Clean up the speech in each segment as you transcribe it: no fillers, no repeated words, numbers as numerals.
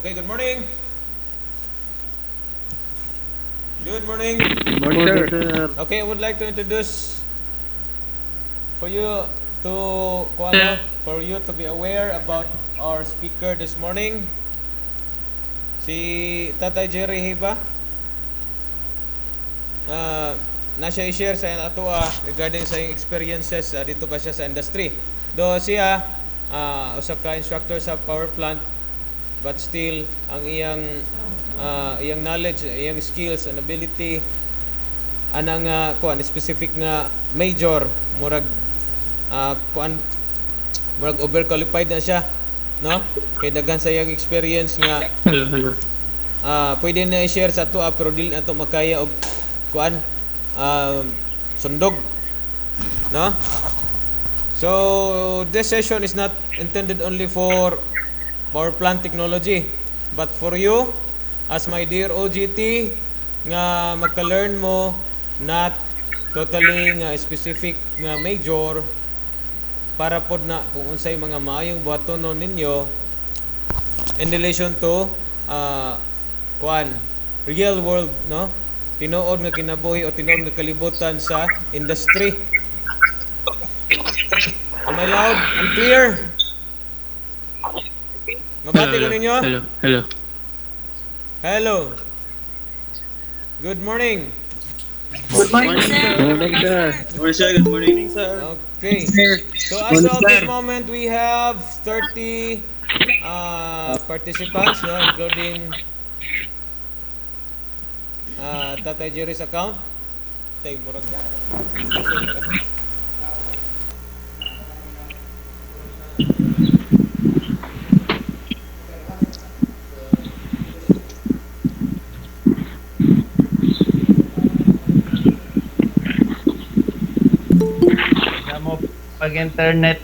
Okay, good morning. Good morning. Morning, sir. Okay, I would like to introduce for you to for you to be aware about our speaker this morning. Si Tatay Jerry Hiba. Na siya i-share sa ato regarding sa iyang experiences dito ba siya sa industry. Do siya usa ka instructor sa power plant, but still ang iyang knowledge, iyang skills and ability anang kuan specific nga major murag kuan murag overqualified na siya, no? Kay daghan sa iyang experience nga Hello. pwede na i-share sa ato pero dili nato makaya og kuan sundog, no? So this session is not intended only for power plant technology, but for you as my dear OGT nga magka-learn mo not totally nga specific nga major para pod na kung unsay mga maayong buhatonon ninyo in relation to kuan real world, no? Tinuod nga kinabuhi o tinuod nga kalibutan sa industry. Am I loud and clear? Mabati ko ninyo? Hello. Hello. Good morning. Good morning, sir. Morning, sir. Morning, sir. Good morning, sir. Okay. So as of this moment, we have 30 participants, no, including Tatay Jerry's account. Tay murag. Mo pag internet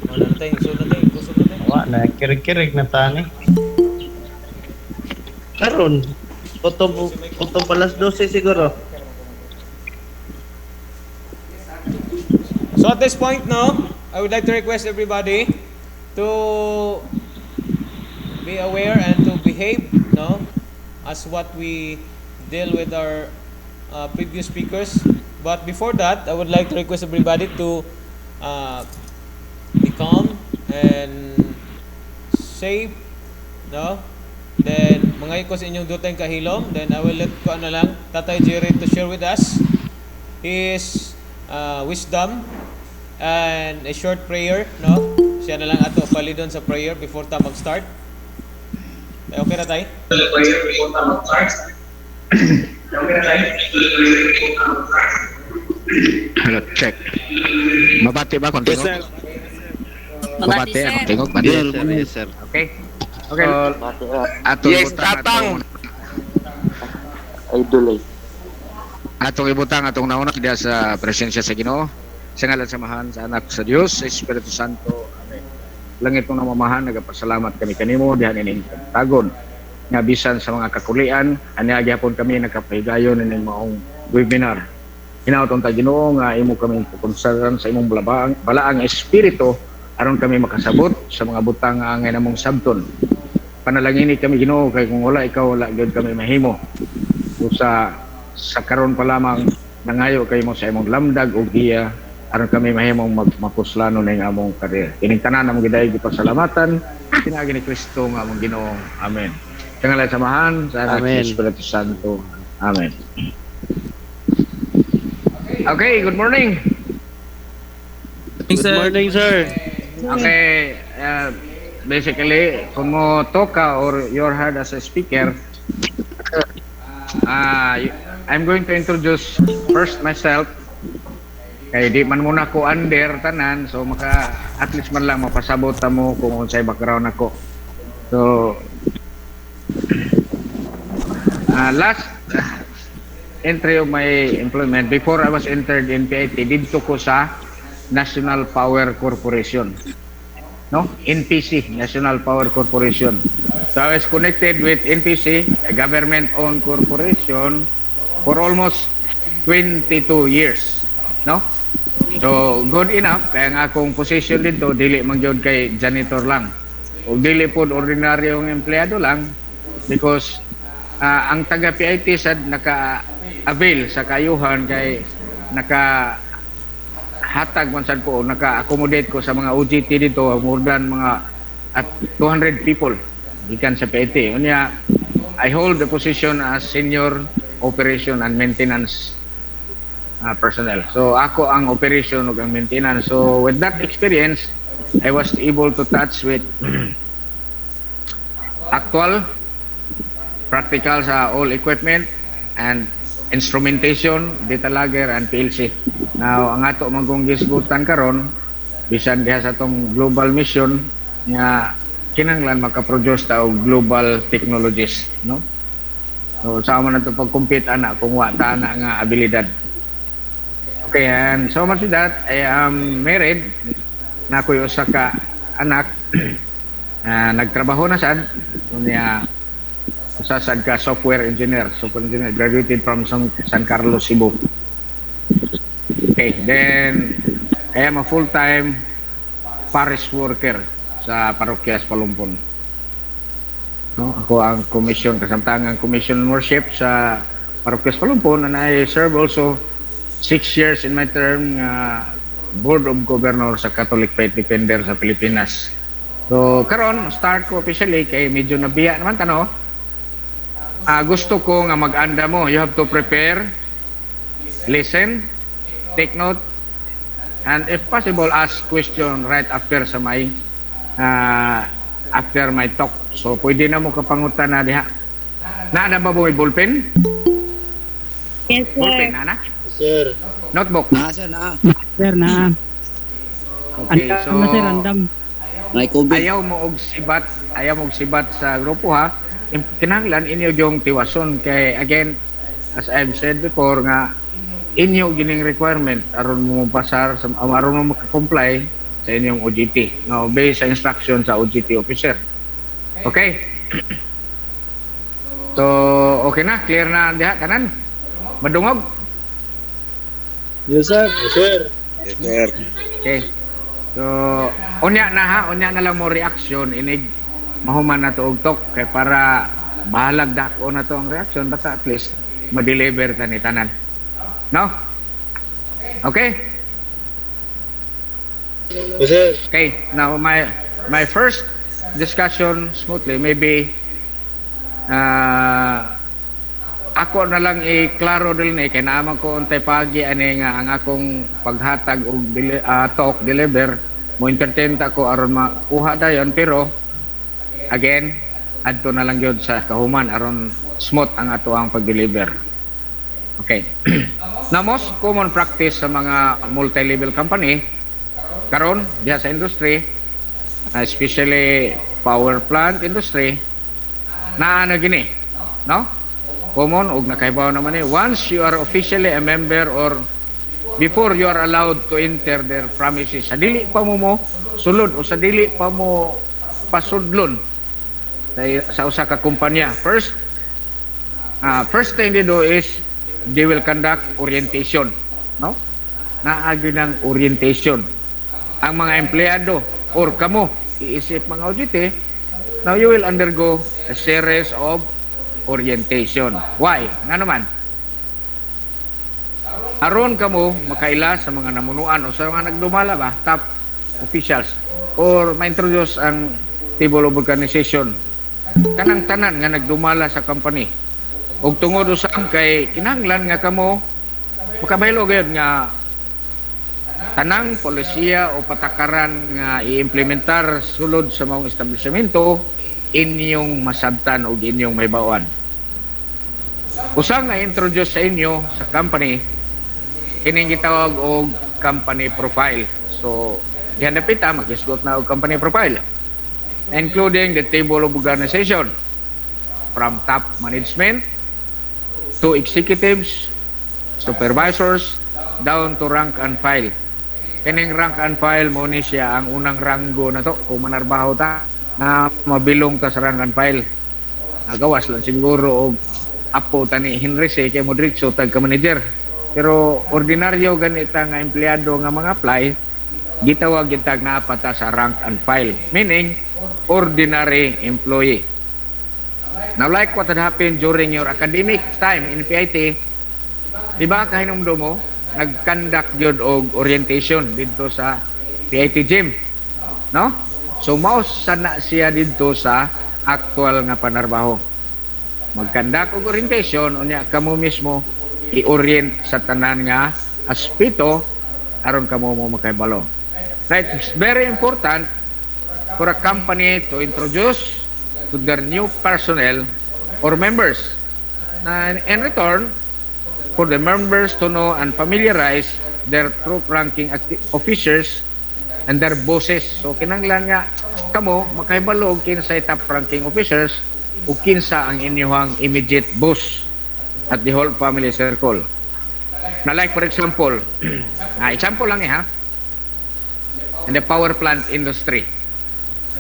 Wala na tayo, so na tayo, kusog na tayo. Wa na kirig-kirig na tani. Karon, utong palas 12 siguro. So at this point now, I would like to request everybody to be aware and to behave, no, as what we deal with our previous speakers. But before that, I would like to request everybody to be calm and safe, no. Then mga ko sa inyong dutang kahilom. Then I will let ko ano lang Tatay Jerry to share with us his wisdom and a short prayer, no? Siya na lang ato palidon sa prayer before ta mag-start. Okay na tay? Hello, check. Mabati ba kung tingog? sir. Mabati, Mabati sir. akong tingog. Yes, sir. Okay. Okay. Atong Yes, ibutang tatang. Idol eh. atong ibutang atong nauna diya sa presensya sa Ginoo. Sa ngalan samahan sa anak sa Dios, sa Espiritu Santo. Amen. Langit mong namamahan, nagapasalamat kami kanimo dihan ining tagon. Nga bisan sa mga kakulian, ani agyapon kami nakapahigayon ining maong webinar. Hinautong ta Ginoo nga imo kami pukonsaran sa imong balaang espiritu aron kami makasabot sa mga butang nga angay namong sabton. Panalangini kami Ginoo kay kung wala ikaw wala gyud kami mahimo. Sa karon pa lamang nangayo kay mo sa imong lamdag ug giya aron kami mahimong mapuslano ning among karir. Kining tanan namong giday gipasalamatan pinagi ni Kristo nga among Ginoo. Amen. Sa ngalan samahan sa anak Amen. sa Espiritu Santo. Amen. Okay, good morning. Good morning, sir. Okay, basically, kung mo toka or you're heard as a speaker, I'm going to introduce first myself. Kaya di man muna ko under tanan, so maka at least man lang mapasabot mo kung unsay background ako. So, last entry of my employment, before I was entered in PIT, dito ko sa National Power Corporation. No? NPC, National Power Corporation. So I was connected with NPC, a government-owned corporation, for almost 22 years, no? So good enough kaya nga akong position dito dili man gyud kay janitor lang. O dili pod ordinaryong empleyado lang because ang taga PIT sad naka-avail sa kayuhan kay hatag man sad ko, naka-accommodate ko sa mga OJT dito, more than mga at 200 people gikan sa PIT. Unya, I hold the position as senior operation and maintenance personnel. So ako ang operation ug ang maintenance. So with that experience, I was able to touch with actual practical sa all equipment and instrumentation, data logger and PLC. Now ang ato magong gisgutan karon bisan diha sa tong global mission nga kinahanglan makaproduce ta og global technologies, no? So sama na to pag-compete ana kung wa ta na nga abilidad. Okay, and so much with that, I am married na ako'y usa ka anak nagtrabaho na sad unya usa sad ka software engineer, graduated from San Carlos, Cebu. Okay, then I am a full-time parish worker sa Parokyas Palumpon. No, ako ang kasamtangang commission worship sa Parokyas Palumpon, and I serve also 6 years in my term Board of Governor sa Catholic Faith Defender sa Pilipinas. So karon start ko officially kay medyo nabiya naman tano. Gusto ko nga mag-anda mo, you have to prepare, listen, take note, and if possible ask question right after sa my after my talk. So pwede na mo kapangutan na diha. Naana ba mo may ballpen? Yes, sir. Ballpen na? Sir. Notebook? Sir, na. Okay, so Sir, andam. ayaw mo og sibat sa grupo ha. Kinahanglan inyo yung tiwason kay again as I've said before nga inyo gining requirement aron mo pasar sa aron mo maka-comply sa inyong OJT. No, based sa instruction sa OJT officer. Okay? So, okay na, clear na diha kanan. Madungog. Yes, sir. Yes, sir. Okay. So, unya na lang mo reaction inig mahuman na to og talk kay para bahalag dako na to ang reaction basta at least ma-deliver ta ni tanan. No? Okay? Yes, sir. Okay, now my first discussion smoothly maybe ako na lang i-klaro din kay naman ko untay pagi ani nga ang akong paghatag og talk deliver mo entertain ta ko aron makuha dayon pero again adto na lang gyud sa kahuman aron smooth ang ato ang pag-deliver. Okay. Now most common practice sa mga multi-level company karon diha sa industry especially power plant industry na ano gini, no? Common og nakaibaw naman once you are officially a member or before you are allowed to enter their premises sa dili pa mo sulod o sa dili pa mo pasudlon sa usa ka kumpanya first thing they do is they will conduct orientation, no? Naagi ng orientation ang mga empleyado or kamo iisip mga OJT. Now you will undergo a series of orientation. Why? Nga naman? Aron kamo makaila sa mga namunuan o sa mga nagdumala ba, top officials or ma-introduce ang table of organization kanang tanan nga nagdumala sa company. Og tungod usab kay kinahanglan nga kamo makabaylo gyud nga tanang polisiya o patakaran nga i-implementar sulod sa mga establishmento inyong masabtan o inyong may bawaan. Usang na introduce sa inyo sa company kining gitawag og company profile. So dihan napita magisgot na og company profile including the table of organization from top management to executives, supervisors down to rank and file. Kining rank and file mo ni siya ang unang ranggo na to kung manarbaho ta na mabilong ta sa rank and file. Nagawas lang siguro og apo tani Henry C kay Modricho tag ka manager. Pero ordinaryo ganita nga empleyado nga mga apply gitawag gitag na pata sa rank and file, meaning ordinary employee. Now like what had happened during your academic time in PIT, di ba kahinumdo mo nag-conduct yun og orientation dito sa PIT gym, no? So mao sana siya dito sa actual nga panarbaho. Mag-conduct og orientation unya kamo mismo i-orient sa tanan nga aspeto aron kamo mo makahibalo. Now, it's very important for a company to introduce to their new personnel or members. Na in return, for the members to know and familiarize their top-ranking officers and their bosses. So, kinanglan nga, kamo, makahibalo og kinsay top-ranking officers o kinsa ang inyong immediate boss at the whole family circle. Na like, for example, example lang ha, in the power plant industry.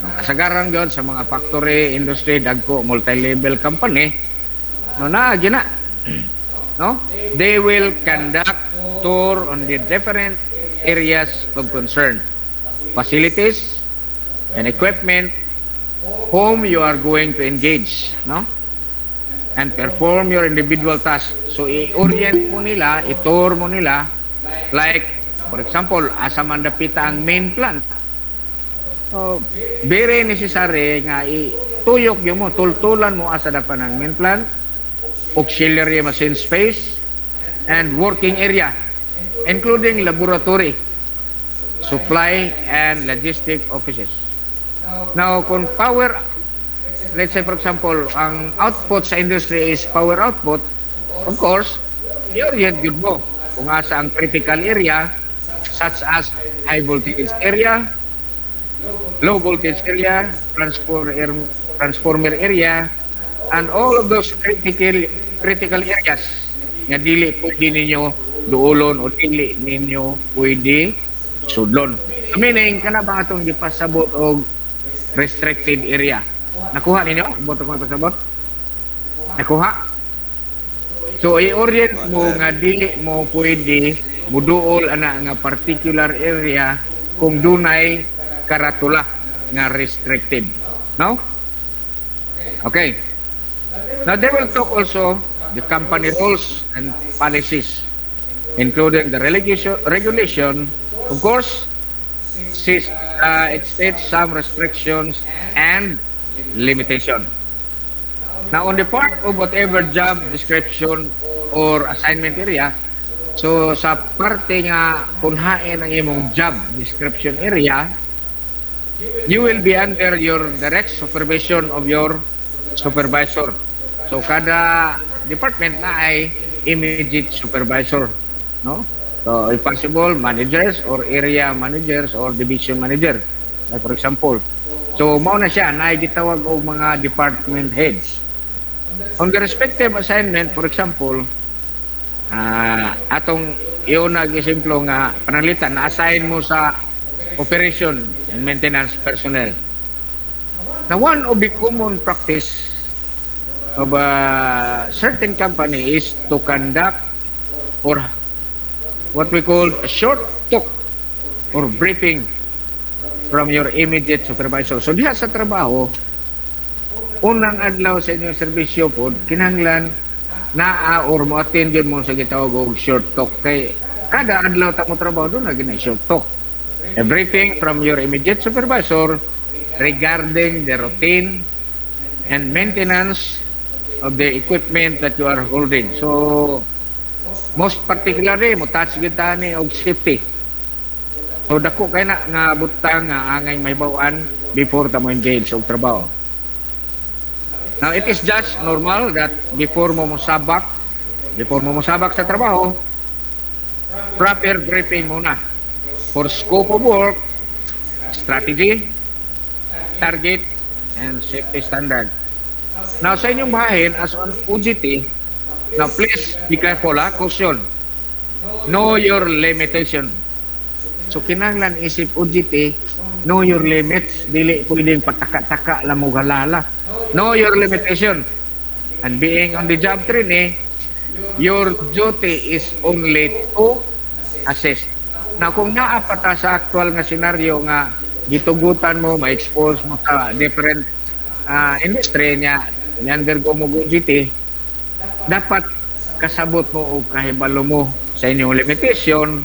Kasagaran yun sa mga factory industry, dagko, multi-level company, gina. No? They will conduct tour on the different areas of concern. Facilities and equipment whom you are going to engage. No? And perform your individual tasks. So, i-orient mo nila, i-tour mo nila, like, for example, asa man dapita ang main plant. So, very necessary nga ituyok yun mo, tultulan mo asa dapan ang main plant, auxiliary machine space, and working area, including laboratory, supply, and logistic offices. Now, kung power, let's say for example, ang output sa industry is power output, of course, i-orient yun mo kung asa ang critical area, such as high voltage area, low voltage area, transformer area, and all of those critical areas nga dili pwede ninyo duolon o dili ninyo pwede sudlon. Meaning, kana ba itong gipasabot o restricted area? Nakuha ninyo? Botong ko pasabot? Nakuha? So, i-orient mo nga dili mo pwede muduol ana nga particular area kung dunay karatula nga restricted. No? Okay. Now, they will talk also the company rules and policies, including the regulation. Of course, it states some restrictions and limitation. Now, on the part of whatever job description or assignment area, so sa parte nga kunhain ang imong job description area, you will be under your direct supervision of your supervisor. So kada department na ay immediate supervisor, no? So if possible, managers or area managers or division manager, like for example. So mao na siya na gitawag og mga department heads. On the respective assignment, for example, atong iyon nag-esimplo nga pananglitan na assign mo sa operation and maintenance personnel. Now, one of the common practice of a certain company is to conduct or what we call a short talk or briefing from your immediate supervisor. So diha sa trabaho, unang adlaw sa inyong serbisyo po, kinahanglan naa or mo-attend yun mo sa gitawag og short talk. Kay kada adlaw ta mo trabaho doon na ginay short talk. A briefing from your immediate supervisor regarding the routine and maintenance of the equipment that you are holding. So, most particularly, mo touch kita ni og safety. So, dako kay na nga butang nga angay mahibawaan before ta mo engage og trabaho. Now, it is just normal that before mo musabak sa trabaho, proper briefing muna for scope of work, strategy, target, and safety standard. Now, sa inyong bahin, as an OJT, now please be careful, caution. Know your limitation. So, kinahanglan isip OJT, know your limits, dili pwedeng pataka-taka lang mo galala. Know your limitation. And being on the job training, your duty is only to assist. Now, kung naapata sa actual nga senaryo nga gitugutan mo, ma-expose mo sa different industry niya, ni-undergo mo GT, dapat kasabot mo o kahibalo mo sa inyong limitation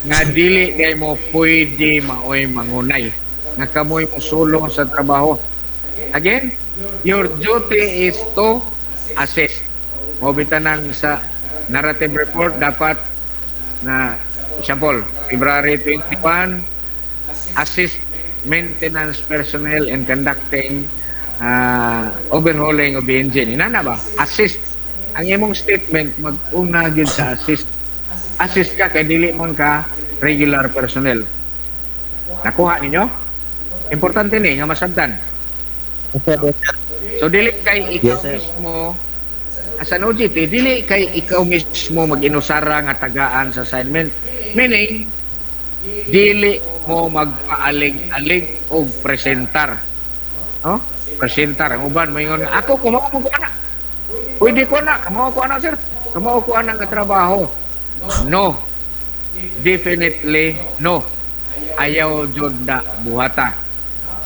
nga dili kay mo pwede maoy mangunay nga kamoy mo sulong sa trabaho. Again, your duty is to assist. Mobitan nang sa narrative report dapat na example, February 21, assist maintenance personnel in conducting overhauling of the engine. Inana ba? Assist. Ang imong statement mag-una gyud sa assist. Assist ka kay dili man ka regular personnel. Nakuha ninyo? Importante ni nga masabtan. So dili kay ikaw mismo as an OJT, dili kay ikaw mismo mag-inusara nga tagaan sa assignment. Meaning, dili mo magpaalig-alig o presentar. No? Presentar. Ang uban, mayroon nga, ako, kumao ko anak. Pwede ko na, kumao ko anak, sir. Kumao ko anak nga trabaho. No. Definitely, no. Ayaw jud na buhata.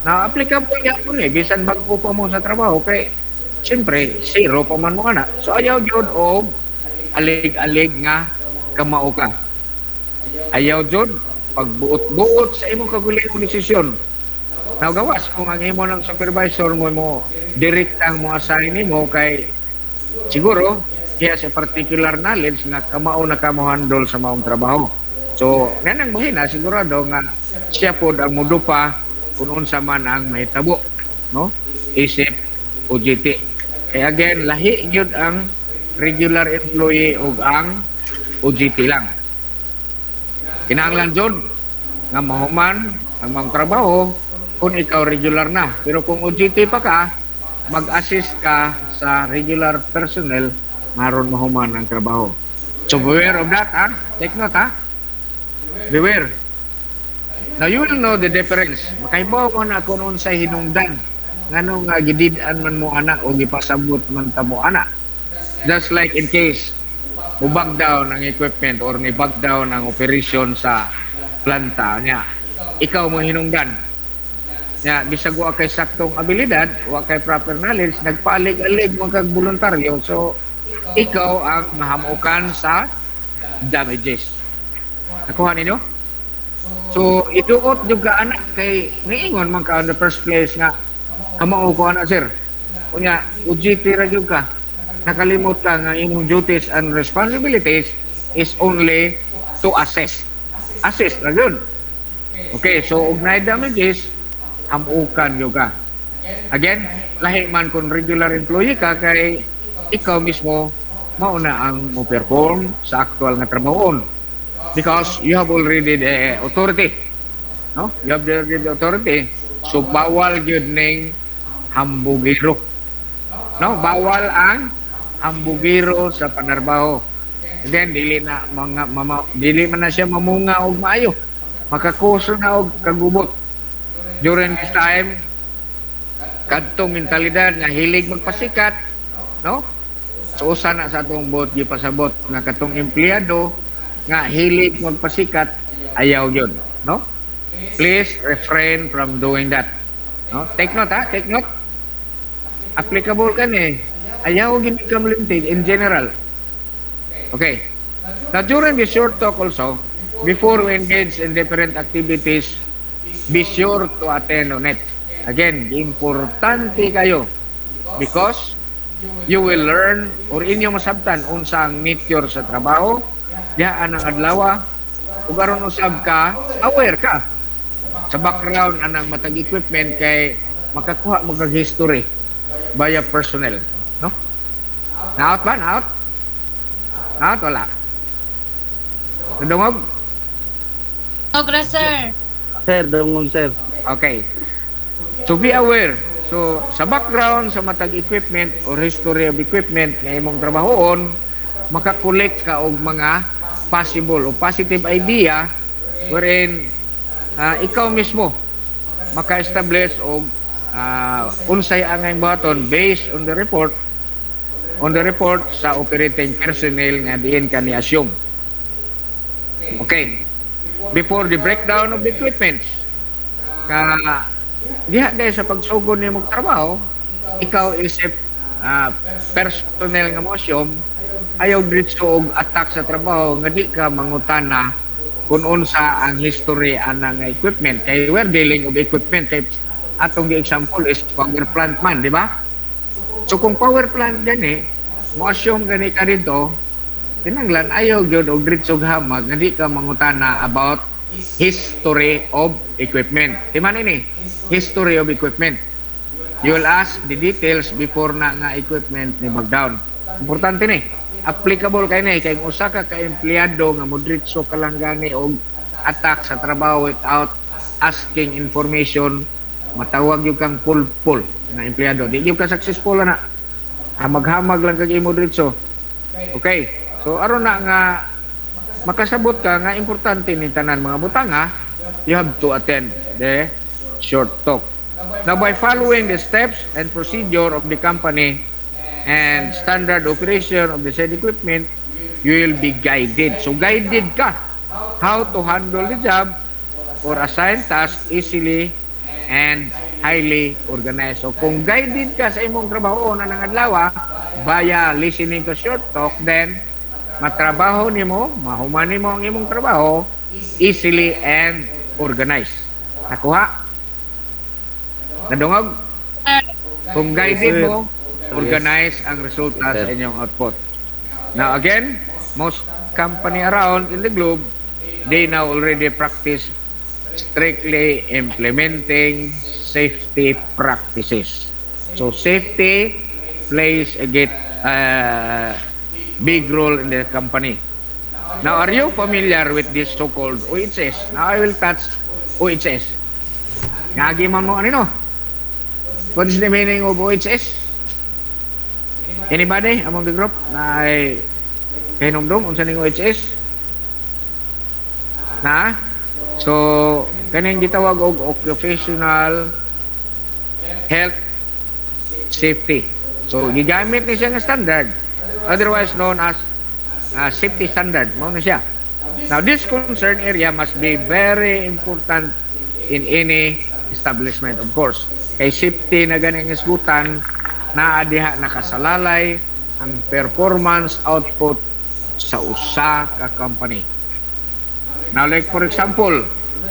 Na-applicable nga po bisan bago pa mo sa trabaho, kay siyempre, zero pa man mo anak. So, ayaw jud o alig-alig nga kamao ka. Ayaw jud pagbuot-buot sa imong kagulay desisyon. Now gawas kung ang imo ng supervisor mo direktang mo assign nimo kay siguro iya sa particular knowledge nga kamao na kamo handle sa maong trabaho. So nanang buhina sigurado nga siya pod ang mudupa kung unsa man ang mahitabo, no? Isip OJT. Kaya again lahi gyud ang regular employee ug ang OJT lang. Kinahanglan jud nga mahuman ang mga trabaho kung ikaw regular na. Pero kung OJT pa ka, mag-assist ka sa regular personnel maron mahuman ang trabaho. So beware of that, ha? Take note, ha? Beware. Now you will know the difference. Makaibaw mo na kung unsay hinungdan nganong nga gidid-an man mo anak o gipasabot man ta mo anak. Just like in case mubag down ang equipment or nibag down ang operation sa planta niya, ikaw mo hinungdan niya, bisag wa kay saktong abilidad, wa kay proper knowledge, nagpaalig-alig mo kag voluntaryo, so ikaw ang mahamukan sa damages. Nakuha ninyo? So iduot jud ka anak kay niingon man ka in the first place nga kamao ko anak, sir, kunya OJT ra jud ka, nakalimot ka nga imong duties and responsibilities is only to assist na yun. Okay, so ugnay damages, hamukan yun ka. Again, lahi man kung regular employee ka, kay ikaw mismo mauna ang mo perform sa actual nga trabahoon. Because you have already the authority. No? You have the authority. So, bawal yun ng hambugiro. No? Bawal ang hambugiro sa panarbaho. And then dili man na siya mamunga og maayo. Makakuso na og kagubot. During this time, kadtong mentalidad nga hilig magpasikat, no? So usa na sa atong bot gipasabot nga katong empleyado nga hilig magpasikat, ayaw yun, no? Please refrain from doing that. No? Take note, ha? Take note. Applicable ka ni. Ayaw gini ka malimtig in general. Okay. Now, during this short talk also, before we engage in different activities, be sure to attend on it. Again, importante kayo because you will learn or inyo masabtan unsa ang nature sa trabaho, dihaan ang adlaw, ug aron usab ka, aware ka sa background anang matag equipment kay makakuha mo kag history via personnel, no? Out ba? Out? Out, wala. Nadungog? Ogra, sir. Sir, dungog, sir. Okay. So be aware. So sa background sa matag equipment or history of equipment nga imong trabahoon, makakolek ka og mga possible o positive idea wherein ikaw mismo maka-establish og unsay angay buhaton based on the report on the report sa operating personnel nga diin ka ni-assume. Okay. Before the breakdown of the equipment, diha dahil sa pagsugod ni mong trabaho, ikaw isip personnel nga mo assume, ayaw diretso og attack sa trabaho nga di ka mangutana kung unsa ang history anang equipment. Kay we're dealing of equipment, kay atong example is power plant man, di ba? So kung power plant gani, mo assume gani ka dito, tinanglan ayaw gyud og diretso hamag nga di ka mangutana about history of equipment. Di man ini, history of equipment. You will ask the details before na nga equipment ni mag-down. Importante ni, applicable kay ni, kay usa ka empleyado nga mo diretso ka lang gani og attack sa trabaho without asking information, matawag yung kang pulpul na empleyado. Di yung ka successful na. Hamag-hamag lang kag imo diretso. Okay. So aron na nga makasabot ka nga importante ni tanan mga butanga, you have to attend the short talk. Now by following the steps and procedure of the company and standard operation of the said equipment, you will be guided. So guided ka how to handle the job or assign tasks easily and highly organized. So kung guided ka sa imong trabaho na nangadlaw via listening to short talk, then matrabaho nimo, mahuman nimo ang imong trabaho easily and organized. Nakuha? Nadungog? Kung guided mo, organize ang resulta sa inyong output. Now again, most company around in the globe, they now already practice strictly implementing safety practices. So safety plays a big role in the company. Now, are you familiar with this so-called OHS? Now, I will touch OHS. Ngagi man mo ano? What is the meaning of OHS? Anybody among the group na ay hinumdum unsa ning OHS? Na? So, kaning gitawag og occupational health safety. So, gigamit ni siya nga standard, otherwise known as safety standard. Mao na siya. Now, this concern area must be very important in any establishment, of course. Kay safety na ganing isgutan, naa diha nakasalalay ang performance output sa usa ka company. Now, like for example,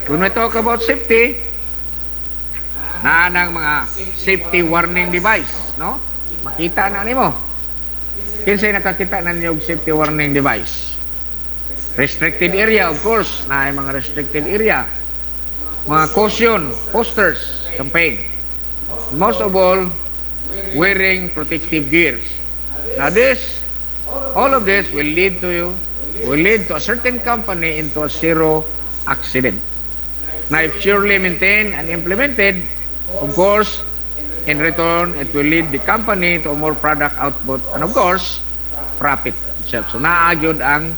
when we talk about safety, naa nang mga safety warning device, no? Makita na nimo. Kinsay nakakita na niyo og safety warning device? Restricted area, of course, na ay mga restricted area. Mga caution posters, campaign. Most of all, wearing protective gears. Now all of this will lead to a certain company into a zero accident. Now, if surely maintained and implemented, of course, in return, it will lead the company to a more product output and, of course, profit. So, naagyod ang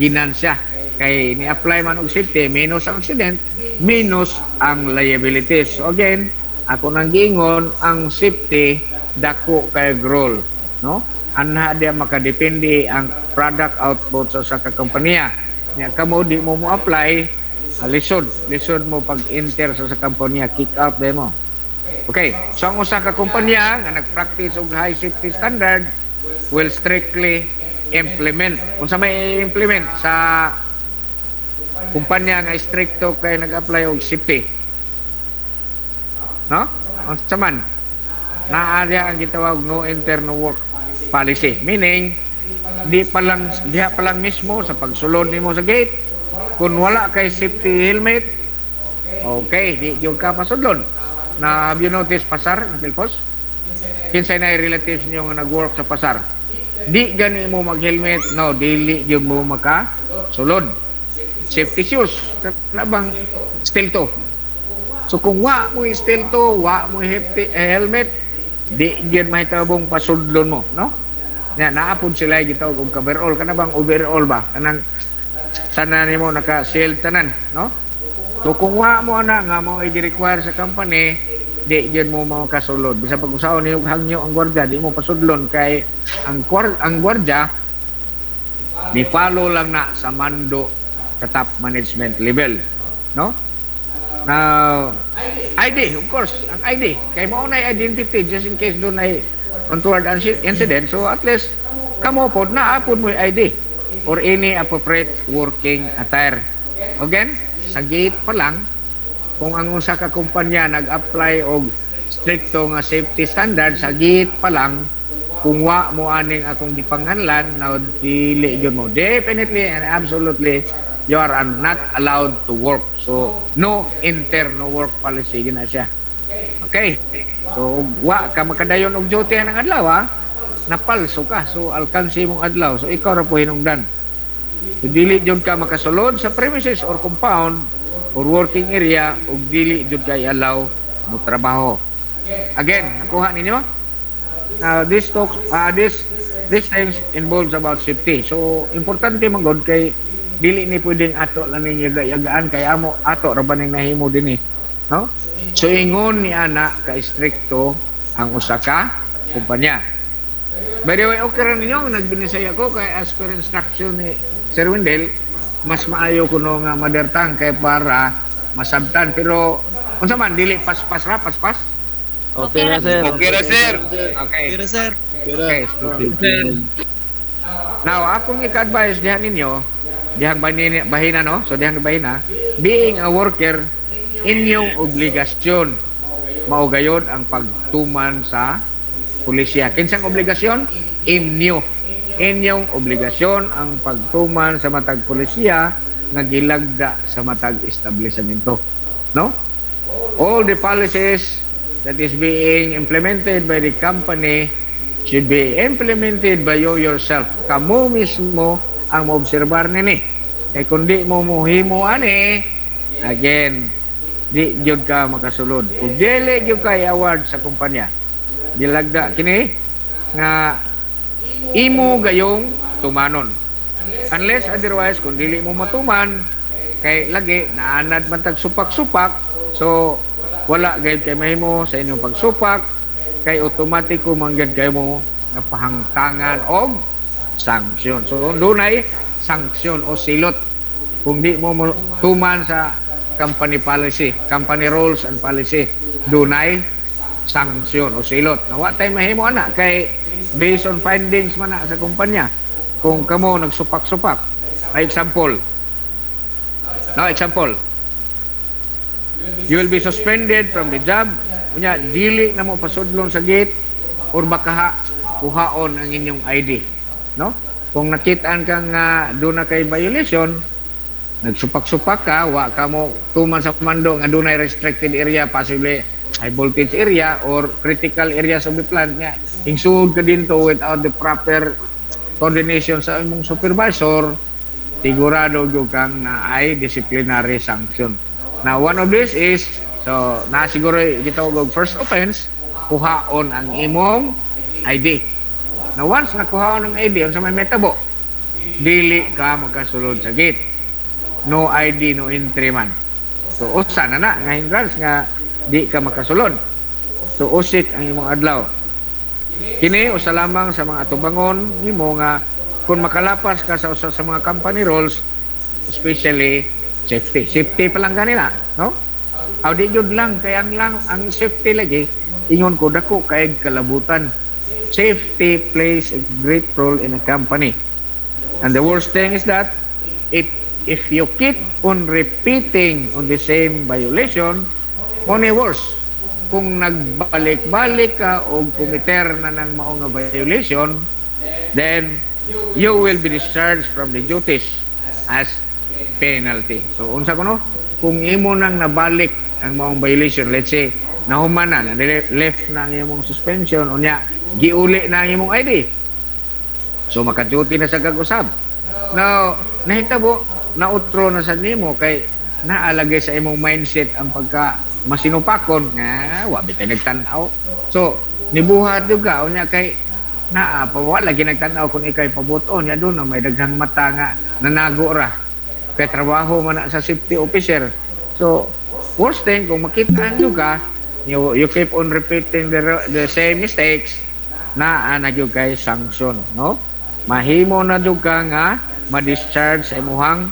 ginansya. Kay ni-apply man og safety, minus ang accident, minus ang liabilities. So, again, ako nang giingon, ang safety, dako kay role. No? Anha dia makadepende ang product output sa kakompanya. Nya kamo di mo apply, lisod mo pag enter sa kakompanya, kick out demo. Okay, so ang usa ka kompanya nga nag-practice og high safety standard will strictly implement. Unsa may implement sa kumpanya nga stricto kay nag-apply og safety? No? Unsa man? Naa ang gitawag no enter no work policy, meaning diha pa lang mismo sa pagsulod nimo sa gate, kung wala kay safety helmet, okay, di yung ka pasudlon. Na have you noticed pasar ng Pilpos? Kinsay na relatives niyo nga nag-work sa pasar, di gani mo mag-helmet, no, dili yung mo maka sulod. Safety shoes na bang still to? So kung wa mo still to, wa mo helmet, di gyud may tabong pasudlon mo, no? Nya naapod sila gitawag og coverall, kana bang overall ba? Kanang sana nimo naka-shield tanan, no? So kung wa mo ana nga mo i-require sa company di yun mo makasulod. Bisa pag-usaw ni hangyo ang gwardiya, di mo pasudlon kay ang gwardiya ni follow lang na sa mando sa top management level, no? Now, ID, of course, ang ID. Kay mo na identity just in case doon ay untoward incident. So at least kamo pod na apod mo yung ID or any appropriate working attire. Again, sa gate pa lang kung ang usa ka kumpanya nag-apply og stricto nga safety standard sa gate pa lang, kung wa mo aning akong gipanganlan na dili gyud mo, definitely and absolutely you are not allowed to work. So no no work policy gina siya. Okay, so wa ka makadayon og duty ng adlaw ha, napalso ka, so alkansi mong adlaw, so ikaw ra po hinungdan. So dili jud ka makasulod sa premises or compound or working area ug dili jud kay allow mo trabaho. Again, nakuha ninyo? Now this things involves about safety. So importante man gud kay dili ni pwedeng ato lang ninyo yagaan kay amo ato ra ba ning nahimo dinhi, no? So ingon ni ana ka stricto ang usa ka kumpanya. By the way, okay rin ninyo nagbinisay ako kay as per instruction ni Sir Wendell, mas maayo kuno nga madertang kay para masabtan, pero unsa man dili paspas. Okay na, sir. Okay ra sir. Okay. Pero sir, Okay. Now, akong ika-advise dihan ninyo, dihang bahina no? So dihang bahina, being a worker, inyong obligasyon mao gayud ang pagtuman sa pulisya. Kinsang obligasyon? Inyong obligasyon ang pagtuman sa matag pulisya nga gilagda sa matag establishmento, no? All the policies that is being implemented by the company should be implemented by you yourself. Kamu mismo ang maobserbar nini. Kay kundi mo muhimo ani, again, di jud ka makasulod. Ug dili jud ka award sa kumpanya. Gilagda kini nga imo gayong tumanon. Unless otherwise kung dili mo matuman kay lagi naanad man tag supak-supak, so wala gayud kay mahimo sa inyong pagsupak, kay automatiko manggad kay mo nga pahangtangan og sanksyon. So dunay sanksyon o silot kung di mo tuman sa company policy, company rules and policy, dunay sanksyon o silot. Na wa tay mahimo ana kay based on findings man na sa kumpanya. Kung kamo nagsupak-supak, example, you will be suspended from the job. Kunya dili na mo pasudlon sa gate or baka kuhaon ang inyong ID, no? Kung nakitaan ka nga doon na kay violation, nagsupak-supak ka, wa ka mo tuman sa komando nga doon ay restricted area, possibly high voltage area or critical areas of the plant nga hingsugod ka dinto without the proper coordination sa imong supervisor, sigurado gyud kang na ay disciplinary sanction. Now, one of this is, so, siguro gitawag og first offense, kuhaon ang imong ID. Now, once nakuhaon ang ID, unsa may metabo, dili ka makasulod sa gate. No ID, no entry man. So, usa na nga hindrance nga di ka makasulod. So, usik ang imong adlaw. Kini, usa lamang sa mga atubangon nimo nga kung makalapas ka sa usa sa mga company rules, especially safety pa lang kanina, no? Aw di jud lang kay ang safety lagi ingon ko dako kay kalabutan. Safety plays a great role in a company. And the worst thing is that if you keep on repeating on the same violation, money worse. Kung nagbalik-balik ka o kumiter na ng maong violation, then you will be discharged from the duties as penalty. So, unsa ko no? Kung imo nang nabalik ang maong violation, let's say, nahuman na left na ang imong suspension, unya, giuli na ang imong ID. So, maka-duty na sa kag-usab. Now, nahitabo, nautro na sa nimo kay naalagay sa imong mindset ang pagka masinupakon nga wa bitay nagtan-aw. So nibuhat jud ka unya kay naa pa wala lagi nagtan-aw kun ikay pabuton ya doon na may daghang mata nga nanago ra kay trabaho man na sa safety officer. So worst thing kung makitaan jud ka you keep on repeating the same mistakes, na gyud kay sanction, no? Mahimo na jud ka nga ma-discharge sa imuhang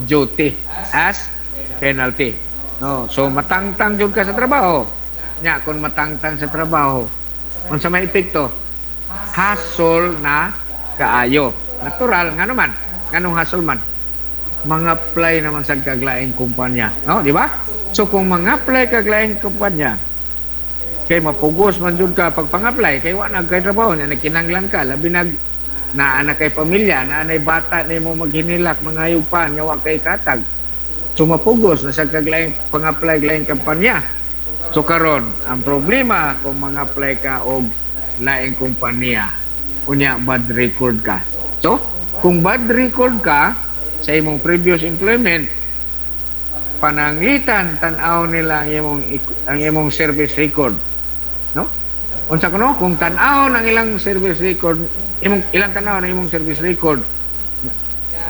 duty as penalty. No, so matangtang jud ka sa trabaho. Nya kung matangtang sa trabaho, unsa may epekto? Hassle na kaayo. Natural nga naman. Nganong hassle man? Mang-apply naman sa kaglaing kumpanya, no, di ba? So kung mang-apply kaglaing kumpanya, kay mapugos man jud ka pag pang-apply, kay wa na kay trabaho nya nakinanglan ka, labi nag na anak kay pamilya, na anay bata nimo maghinilak, mangayog pa nya wa kay katag. So mapugos na sa kaglaing pang-apply kaglaing kumpanya. So karon ang problema kung mang-apply ka og laing kumpanya, unya bad record ka. So kung bad record ka sa imong previous employment, pananglitan tan-aw nila ang imong service record, no? Unsa kuno kung tan-aw ng ilang service record, ilang tan-aw ng imong service record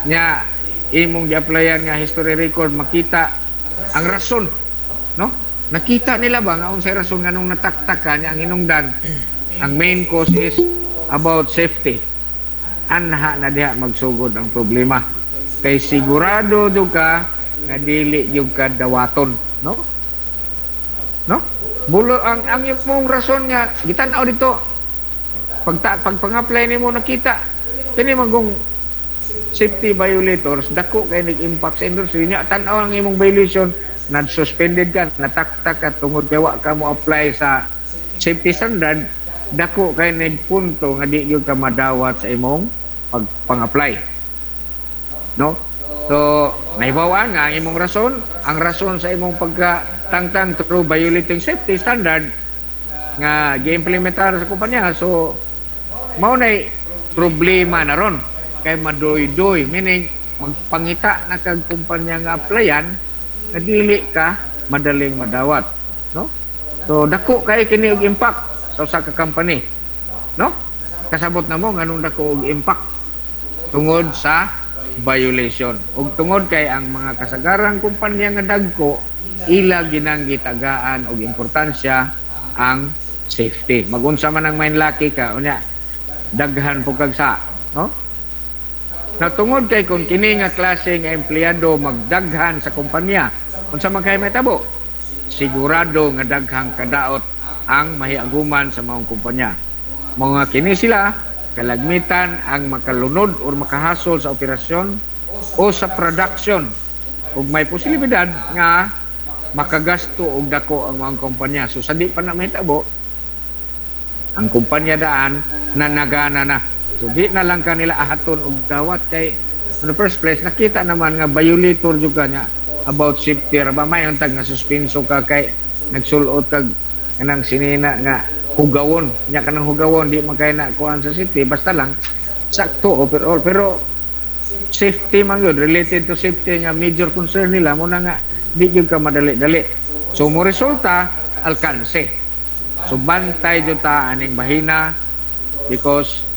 nya imong gi-applyan nga history record, makita ang rason, no? Nakita nila ba nga unsay rason nganong nataktakan ang hinungdan? Ang main cause is about safety. Anha na diha magsugod ang problema. Kay sigurado jud ka nga dili jud ka dawaton, no? No? Bulo ang imong rason nga gitan-aw dito. Pag pang-apply nimo nakita kini magong safety violators, dako kay nag-impact sa industry nya, tan-aw ang imong violation, na-suspended ka, nataktak ka tungod kay wa ka mo apply sa safety standard, dako kay nagpunto nga di gyud ka madawat sa imong pang-apply, no? So nahibawan nga ang imong rason, ang rason sa imong pagkatangtang through violating safety standard nga gi-implementar sa kumpanya. So mao nay problema na ron, kay madoy-doy, meaning magpangita na kag kumpanya nga applyan na dili ka madaling madawat, no? So dako kay kini og impact sa usa ka company, no? Kasabot na mo nganong dako og impact tungod sa violation, ug tungod kay ang mga kasagarang kumpanya nga dagko ila ginang gitagaan og importansya ang safety. Magunsa man ang main laki ka unya daghan pug kagsa, no? Natungod kay kung kini nga klase nga empleyado magdaghan sa kumpanya, unsa man kay mahitabo? Sigurado nga daghang kadaot ang mahiaguman sa mga kumpanya. Mga kini sila kalagmitan ang makalunod o makahasol sa operasyon o sa production, ug may posibilidad nga makagasto og dako ang mga kumpanya. So sa di pa na mahitabo, ang kumpanya daan na nagana na. So di na lang kanila ahaton og dawat, kay in the first place nakita naman nga violator jud ka niya about safety. Raba may untag nga suspenso ka kay nagsulot kag kanang sinina nga hugawon, nya kanang hugawon di man kay na kuan sa safety, basta lang sakto overall. Pero safety man yun, related to safety nga major concern nila mo na nga di jud ka madali-dali. So mo resulta alkanse. So bantay jud ta aning bahina, because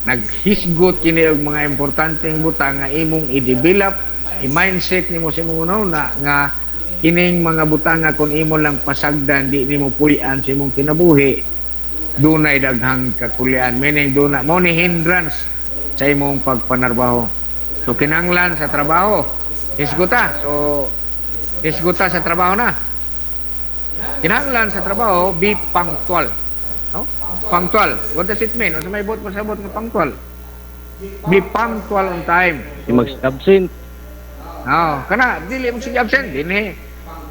naghisgot kini og mga importanteng butang nga imong i-develop, i-mindset nimo sa imong una nga kining mga butang nga kung imo lang pasagdan di nimo puy-an sa imong kinabuhi, dunay daghang kakulian, meaning duna mo ni hindrance sa imong pagpanarbaho. So kinanglan sa trabaho, hisguta. So hisguta sa trabaho na. Kinanglan sa trabaho, be punctual. No? Punctual. What does it mean? Ano may bot masabot ng punctual? Be punctual on time. Di mag-absent. No, kana dili mo sige absent dinhi.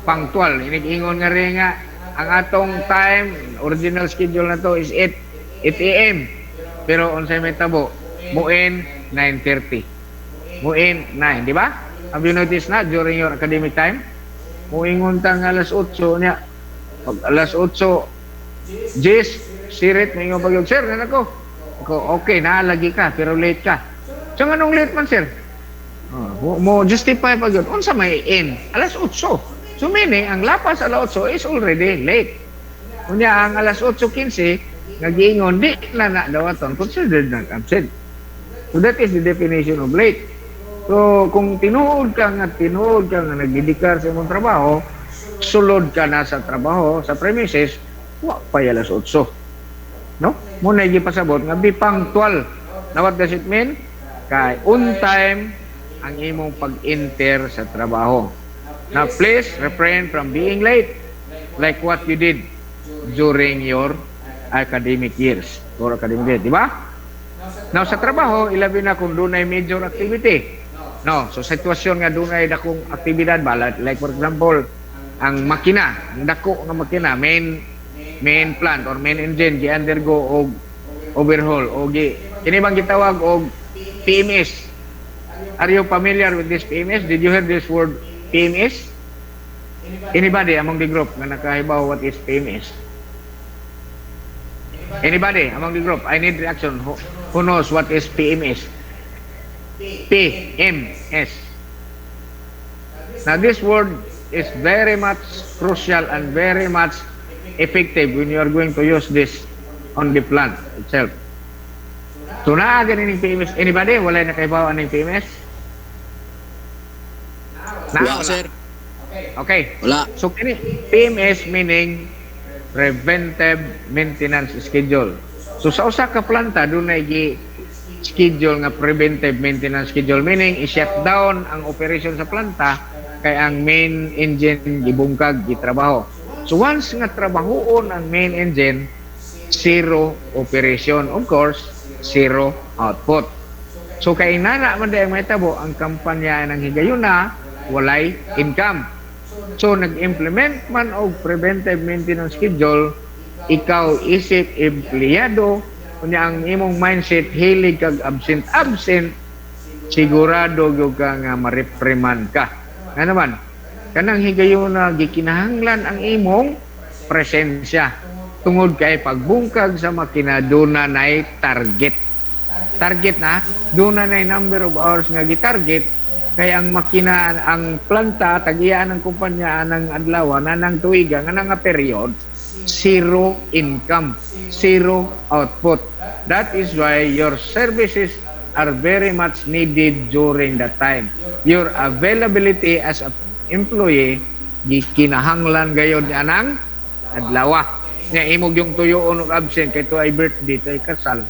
Punctual. Inig-ingon nga rin nga ang atong time, original schedule na to is 8 a.m. Pero unsay may tabo, muin 9:30. Muin 9, di ba? Have you noticed na during your academic time? Muingon ta nga alas 8 niya. Pag alas 8, Jess, sirit mo yung bagyog, sir, na ako. Ako, okay, naalagi ka, pero late ka. So, anong late man, sir? Mo justify pag yun. Unsa may in? Alas 8. So, meaning, ang lapas alas 8 is already late. Kunya, ang alas 8:15, nag-iingon, di na dawaton, considered not absent. So, that is the definition of late. So, kung tinuod ka nga nagdidikar sa imong trabaho, sulod ka na sa trabaho, sa premises, wa pa alas 8. No? Muna yung pasabot nga be punctual. Now what does it mean? Kay on time ang imong pag-enter sa trabaho. Now please refrain from being late like what you did during your academic years or academic year, di ba? Now sa trabaho, ilabi na kung doon ay major activity. No, so sitwasyon nga doon ay dakong aktibidad ba, like for example, ang makina, ang dako nga makina, main plant or main engine gi-undergo og overhaul o kini bang gitawag og PMS. Are you familiar with this PMS? Did you hear this word PMS? Anybody among the group nga nakahibaw what is PMS? Anybody among the group? I need reaction. Who knows what is PMS? PMS. Now this word is very much crucial and very much effective when you are going to use this on the plant itself. So naaga ning PMS. Anybody? Wala na kaibaw aning PMS? Wala, sir. Okay. Wala. So kini PMS meaning preventive maintenance schedule. So sa usa ka planta dunay schedule nga preventive maintenance schedule, meaning i-shut down ang operation sa planta kay ang main engine gibungkag gitrabaho. So once nga trabahoon ang main engine, zero operation, of course, zero output. So kay nana man day mahitabo ang kampanya ng higayuna walay income. So nag-implement man og preventive maintenance schedule, ikaw isip empleyado kunya ang imong mindset hilig kag absent sigurado gyud ka nga ma-reprimand ka. Nga naman kanang higayuna gikinahanglan ang imong presensya tungod kay pagbungkag sa makina duna nay target na duna nay number of hours nga gitarget kay ang makina ang planta tag-iya ng kumpanya ng adlaw nang tuiga nga nga period zero income, zero output. That is why your services are very much needed during that time. Your availability as an employee gikinahanglan gayud anang adlaw. Nya imog yung tuyoon og absent kay to ay birthday, to ay kasal,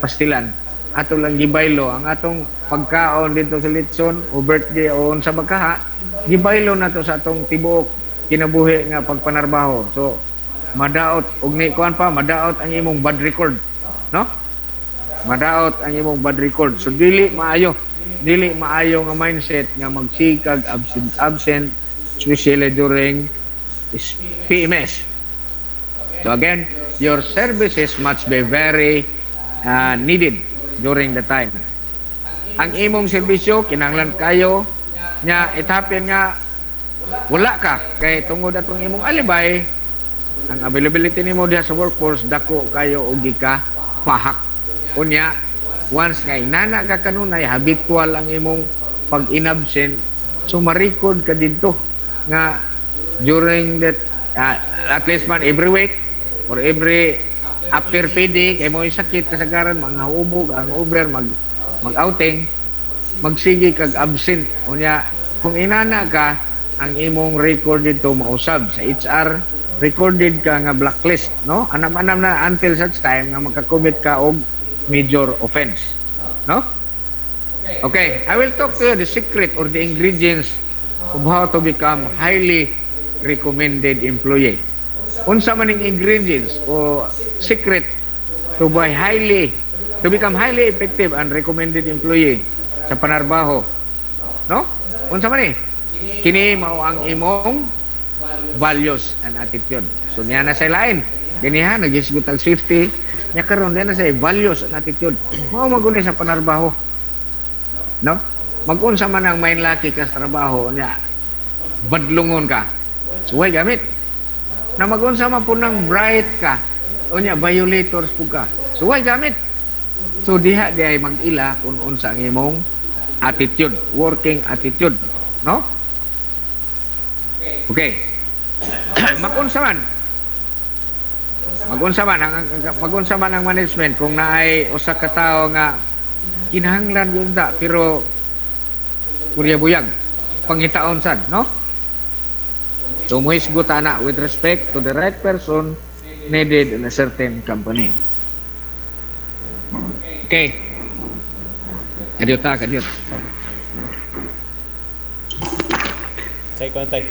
pastilan. Ato lang gibaylo ang atong pagkaon dito sa litson o birthday o sa magkaha, gibaylo na to sa atong tibuok kinabuhi nga pagpanarbaho. So madaot og ni kuan pa madaot ang imong bad record, no? Madaot ang imong bad record. So dili maayo nga mindset nga magsikag absent especially during PMS. So again, your services must be very needed during the time. Ang imong serbisyo kinahanglan kayo nya itapin nga wala ka kay tungod atong imong alibay ang availability nimo diha sa workforce dako kayo og gika pahak. Unya once nga inana ka kanunay habitual ang imong pag-inabsent, so ma-record ka didto nga during that at least man every week or every after PD kay mo sakit kasagaran mga ubog ang over mag-outing magsige kag absent. Unya kung inana ka ang imong record dito mausab sa HR, recorded ka nga blacklist, no? Anam-anam na until such time nga magka-commit ka og major offense, no? Okay, I will talk to you the secret or the ingredients of how to become highly recommended employee. Unsa man ning ingredients o secret to become highly effective and recommended employee sa panarbaho, no? Unsa man ni? Kini mao ang imong values and attitude. So niya na sa lain. Ganiha nagisgot ang safety. Nya karon na sa values and attitude. Mao maguni sa panarbaho. No? Mag-unsa man ang main laki ka sa trabaho nya badlungon ka. Suway gamit. Na mag-unsa man punang bright ka unya violators pug ka. Suway gamit. So diha di ay mag-ila kung unsa ang imong attitude, working attitude, no? Okay. Magunsa man ang management kung naay usa ka tawo nga kinahanglan yun ta pero kurya buyag panghitaon sad, no? So muhisgot ana with respect to the right person needed in a certain company. Okay. Kadyot. Say contact.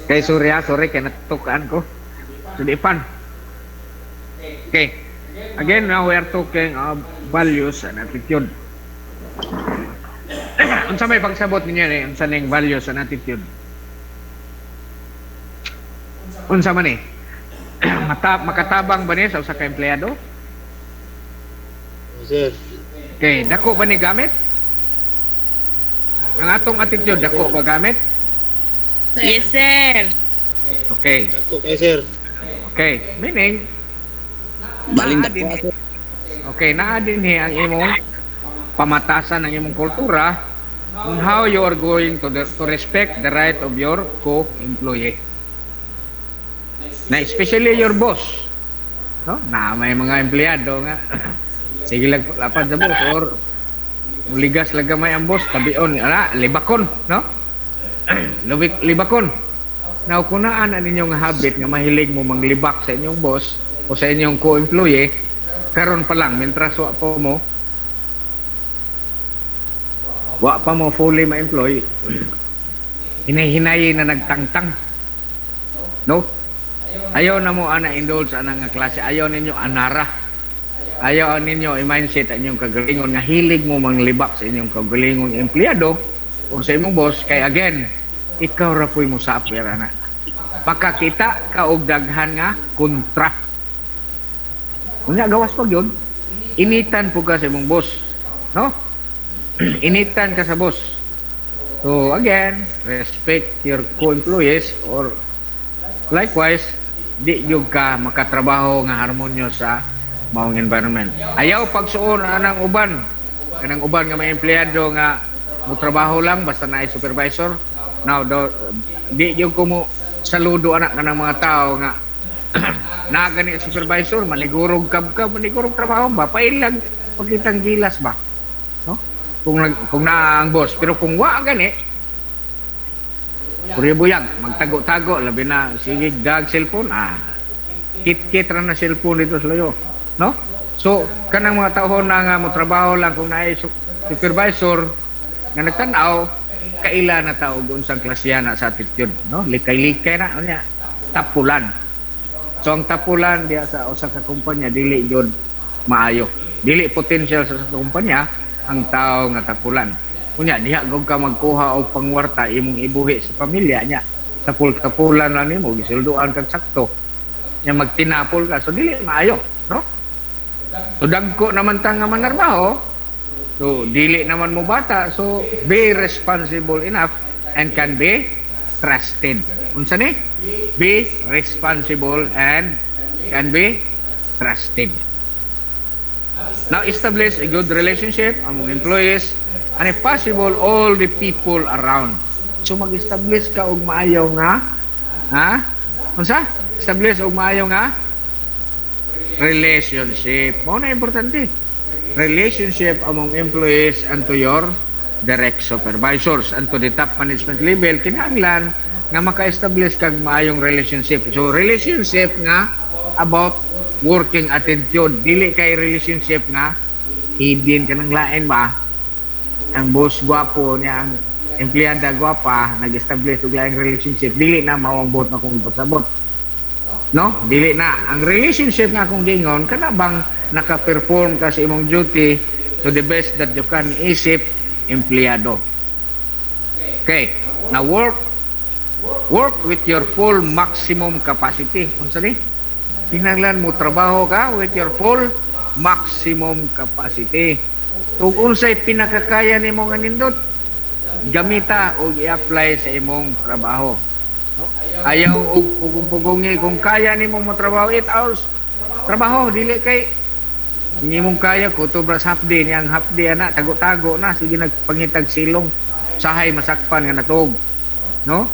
Kay Surya, sorry kay natutukan ko. Sudipan. Okay. Again, now we are talking of values and attitude. Unsa may pagsabot ninyo ni unsa ning values and attitude? Unsa man ni? Makatabang ba ni sa usa ka empleyado? Sir. Okay, dako ba ni gamit? Ang atong attitude dako ba gamit? Yes, sir. Okay. Ako kay sir. Okay, meaning Baling naa din- Okay, naa din ang imong pamatasan ng imong kultura on how you are going to respect the right of your co-employee. Na especially your boss. No? Na may mga empleyado nga. Sige lang lapad sa boss or ligas lang gamay ang boss, tabion, libakon, no? Libakon. Now, kung naan ang inyong habit nga mahilig mo manglibak sa inyong boss o sa inyong co-employee, karon pa lang, mintras wa pa mo fully ma-employ, hinay-hinayi na nagtangtang. No? Ayaw na mo ana indulge sa nga klase. Ayaw ninyo anara. Ayaw ninyo i-mindset ang inyong kagalingon nga hilig mo manglibak sa inyong kagalingon empleyado o sa imong boss. Kay again, ikaw ra po'y mo sa apera na. Pakakita ka og daghan nga kontra. Unya gawas pag yun, initan po ka sa imong boss. No? Initan ka sa boss. So again, respect your co-employees or likewise, di yung ka makatrabaho nga harmonious sa maong environment. Ayaw pagsuon anang uban. Kanang uban nga may empleyado nga mo trabaho lang basta naay supervisor. Now, di yung kumo saludo anak kanang mga tao nga na gani supervisor, manigurog manigurog trabaho ba? Pailang pagkitang gilas ba? No? Kung na ang boss. Pero kung wa gani, kuribuyag, magtago-tago, labi na, sige, dag cellphone, kit-kit ra na cellphone dito sa layo. No? So, kanang mga tao na nga mo trabaho lang kung naay supervisor nga nagtanaw, kaila na tao unsang klasya na sa attitude, no? Likay-likay na unya, tapulan. So ang tapulan diya sa usa ka kumpanya dili jud maayo. Dili potential sa kumpanya ang tao nga tapulan. Unya diha gud ka magkuha og pangwarta imong ibuhi sa pamilya nya. Tapul-tapulan lang nimo gisulduan kag sakto. Nya magtinapol ka so dili maayo, no? So dagko naman ta nga manarbaho. So, dili naman mo bata. So, be responsible enough and can be trusted. Unsa ni? Be responsible and can be trusted. Now, establish a good relationship among employees and if possible, all the people around. So, mag-establish ka og maayo nga, unsa? Establish og maayo nga relationship. Mao na importante. Relationship among employees and to your direct supervisors and to the top management level kinahanglan nga maka-establish kag maayong relationship. So relationship nga about working attitude, dili kay relationship nga hidden kanang lain ba ang boss gwapo niya ang empleyada gwapa nag-establish og laing relationship, dili na mawang buot na kung pasabot. No? Dili na. Ang relationship nga kung gingon, kana bang naka-perform ka sa imong duty to the best that you can isip, empleyado. Okay. Now work with your full maximum capacity. Unsa ni? Kinahanglan mo trabaho ka with your full maximum capacity. Kung unsay pinakakaya nimo nga nindot, gamita o i-apply sa imong trabaho. No? Ayaw og pugong-pugongi kung kaya nimong motrabaho 8 hours trabaho dili kay nimong kaya ko to bras half day niyang half day ana tago-tago na sige nagpangitag silong sahay masakpan nga natog. No?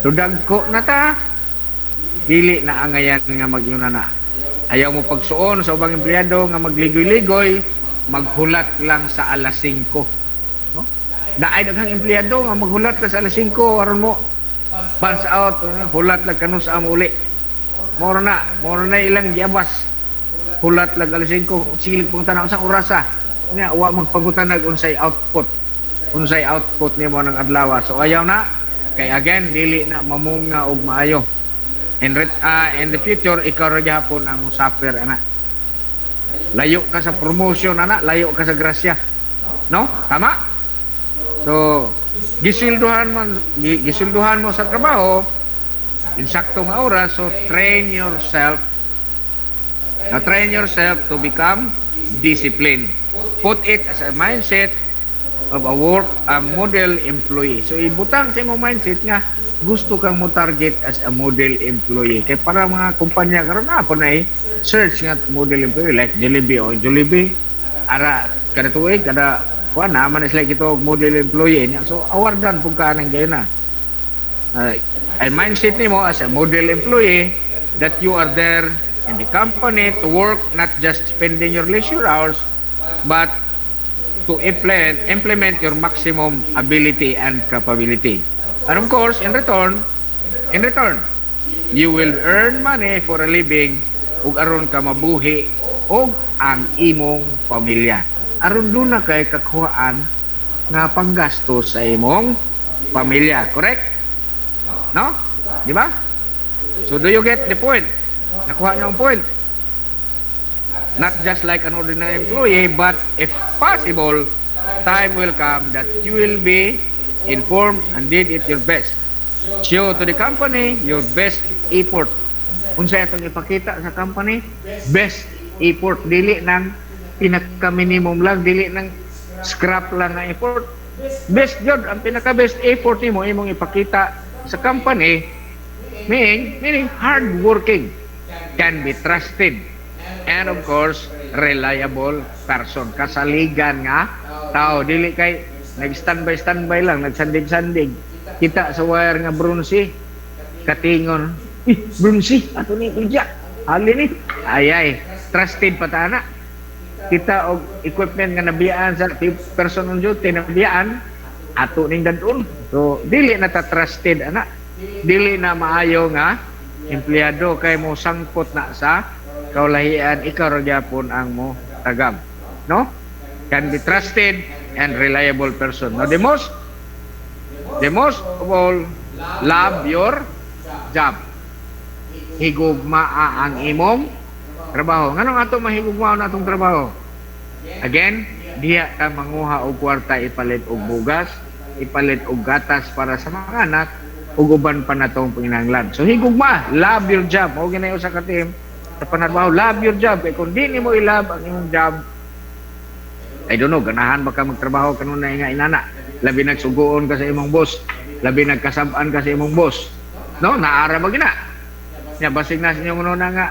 So dagko na ta dili na angayan nga magyuna na. Ayaw mo pagsuon sa ubang empleyado nga magligoy-ligoy, maghulat lang sa alas 5. No? Naay daghang empleyado nga maghulat lang sa alas 5 aron mo punch out, hulat lang kanus sa uli. Moro na ilang giabas. Hulat lang alas 5, silig pang tanaw sa orasa. Nya wa magpangutanag unsay output. Unsay output nimo ng adlaw. So ayaw na kay again dili na mamunga og maayo. In the future, ikaw ra gyapon ang suffer ana. Layo ka sa promotion ana, layo ka sa grasya. No? Tama? So, gisulduhan mo sa trabaho in saktong oras, so train yourself to become disciplined. Put it as a mindset of a model employee. So, ibutang sa imong mindset nga gusto kang mo target as a model employee. Kaya para mga kumpanya karon na po na search nga model employee like Jollibee ara kada tuig kada kuan naman is like ito model employee niya. So awardan pug ka nang gayon na. And mindset nimo as a model employee that you are there in the company to work, not just spending your leisure hours, but to implement your maximum ability and capability. And of course, in return, you will earn money for a living ug aron ka mabuhi og ang imong pamilya. Aron doon na kay kakuhaan nga panggastos sa imong pamilya. Correct? No? Di ba? So do you get the point? Nakuha niyo ang point? Not just like an ordinary employee, but if possible, time will come that you will be informed and did it your best. Show to the company your best effort. Unsa atong ipakita sa company? Best effort. Dili nang pinaka-minimum lang, dili nang scrap lang na effort. Best jud ang pinaka-best effort nimo imong ipakita sa company, meaning hard working, can be trusted, and of course reliable person. Kasaligan nga tao, dili kay nag-standby lang, nagsandig-sandig. Kita sa wire nga bronze, katingon, bronze, ato ni kulja, hali ni, ayay, trusted patana. Kita og equipment nga nabiyaan sa person on duty, nabiyaan, ato ning dadun. So, dili na ta-trusted, ana. Dili na maayo nga, empleyado kay mo sangpot na sa kaulahian, ikaw ra gyapon ang mo tagam. No? Can be trusted and reliable person. Now the most of all, love your job. Higugmaa ang imong trabaho. Nganong ato mahigugmao na atong trabaho? Again, diha ka manguha og kwarta ipalit og bugas, ipalit og gatas para sa mga anak, ug uban pa natong panginahanglan. So higugma, love your job. Mao ginayo sa katim sa panarbaho, love your job. Kay kung di nimo i-love ang imong job, I don't know, ganahan ba ka magtrabaho kanunay nga inana? Labi nagsugoon ka sa imong boss, labi nagkasab-an ka sa imong boss. No, naara ba gina? Nya basig na sa inyo na nga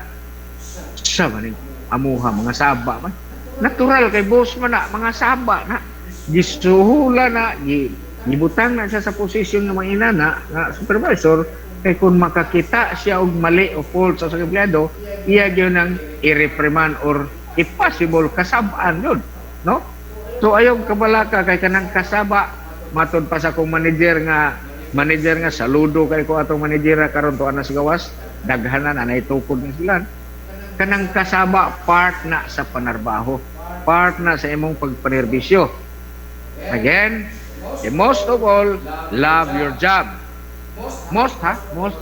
sa maning amuha mga saba man. Natural kay boss man na mga saba na. Gisuhula na, gibutang na siya sa posisyon ng mga inana nga supervisor kay kung makakita siya og mali o fault sa empleyado, iya gyud nang i-reprimand or if possible kasab-an yun. No? So ayaw kabalaka kay kanang kasaba matod pa sa akong manager nga saludo kay ko atong manager karon to ana sa gawas daghanan anay tukod na sila. Kanang kasaba part na sa panarbaho, part na sa imong pagpanerbisyo. Again, most of all, love your job. Most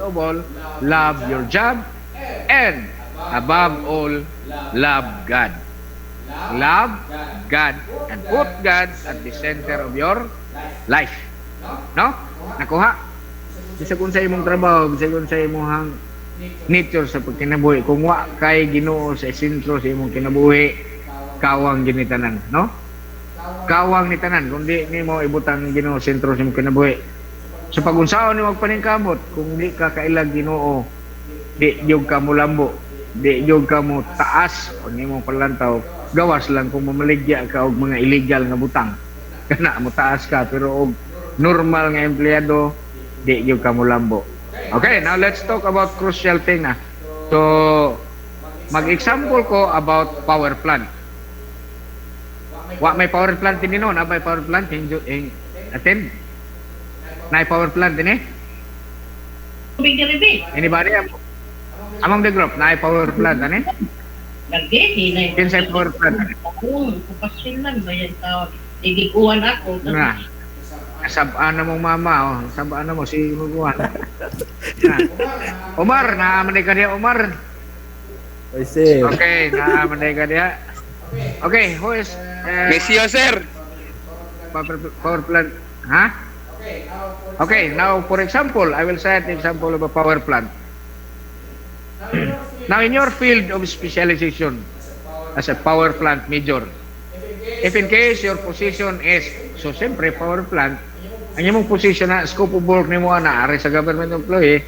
of all, love your job, and above all, love God. Love God and put God at the center of your life. No? Nakuha? Bisa kung sa imong trabaho, bisa kung sa imong nature sa pagkinabuhi. Kung wa kay Ginoo sa sentro sa imong kinabuhi, kawang ginitanan. No? kawang ni tanan kundi nimo ibutang Ginoo sentro sa imong kinabuhi. So pag unsaon nimo magpaningkamot kung di ka kailag Ginoo, di jud ka mo lambo, di jud ka mo taas o nimo palantaw, gawas lang kung mamaligya ka og mga illegal nga butang. Kana mo taas ka pero og normal nga empleyado di jud ka mo lambo. Okay, now let's talk about crucial thing na. So mag-example ko about power plant. Wa may power plant din noon, may power plant in attend. Nay power plant din eh. Big delivery. Anybody among the group nay power plant ani? Lagi, na Kinsay power plant? Kung kupasyon lang, bayan tao. Igikuhan ako. Na. Sabaan na mong mama, oh. Sabaan na mo si Muguan. Omar, naamanay ka diya, Omar. Oy, sir. Okay, naamanay ka diya. Okay, who is Mesio, sir. power plant? Ha? Okay, now for example, I will set the example of a power plant. Now in your field of specialization as a power plant major, if in case your position is, so siyempre power plant, ang imong position na scope of work nimo na ari sa government employee,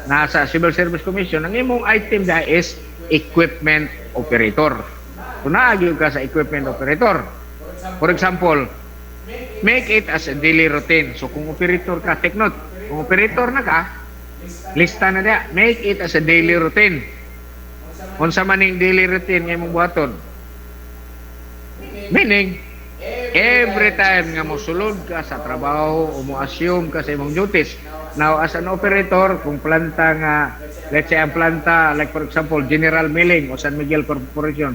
nasa Civil Service Commission, ang imong item da is equipment operator. So naagyo ka sa equipment operator. For example, make it as a daily routine. So kung operator ka, take note. Kung operator na ka, lista na dia. Make it as a daily routine. Unsa man ning daily routine nga imong buhaton? Meaning, every time nga mosulod ka sa trabaho o mo-assume ka sa imong duties. Now, as an operator, kung planta nga, let's say ang planta, like for example, General Milling o San Miguel Corporation,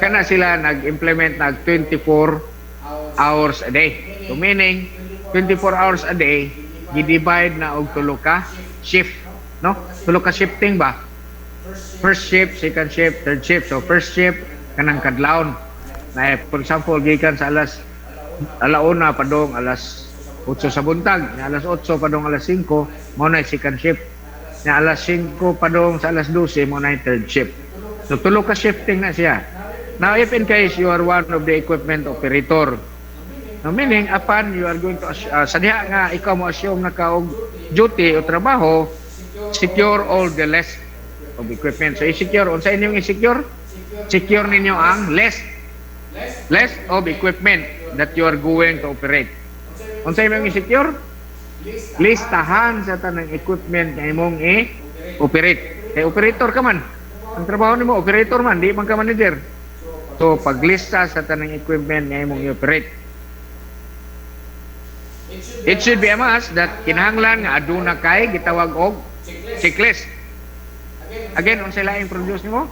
kana sila nag-implement nag 24 hours a day. So meaning, 24 hours a day, gi-divide na og tulo ka shift, no? Tulo ka shifting ba? First shift, second shift, third shift. So first shift kanang kadlawon. Na for example, gikan sa alauna padong alas 8 sa buntag, na alas 8 padong alas 5, mo na second shift. Na alas 5 padong sa alas 12, mo na third shift. So tulo ka shifting na siya. Now if in case you are one of the equipment operator, no, meaning upon you are going to sa diha nga ikaw mo assume na ka og duty o trabaho, secure all the list of equipment. So i-secure, unsa inyong i-secure? Secure ninyo ang list of equipment that you are going to operate. Unsa inyong i-secure? Listahan sa tanang equipment nga imong i-operate. Kay operator ka man. Ang trabaho nimo operator man, di man ka manager. So paglista sa tanang equipment nga imong i-operate. It should be a must that kinahanglan nga aduna kay gitawag og checklist. Again, unsa laing produce nimo?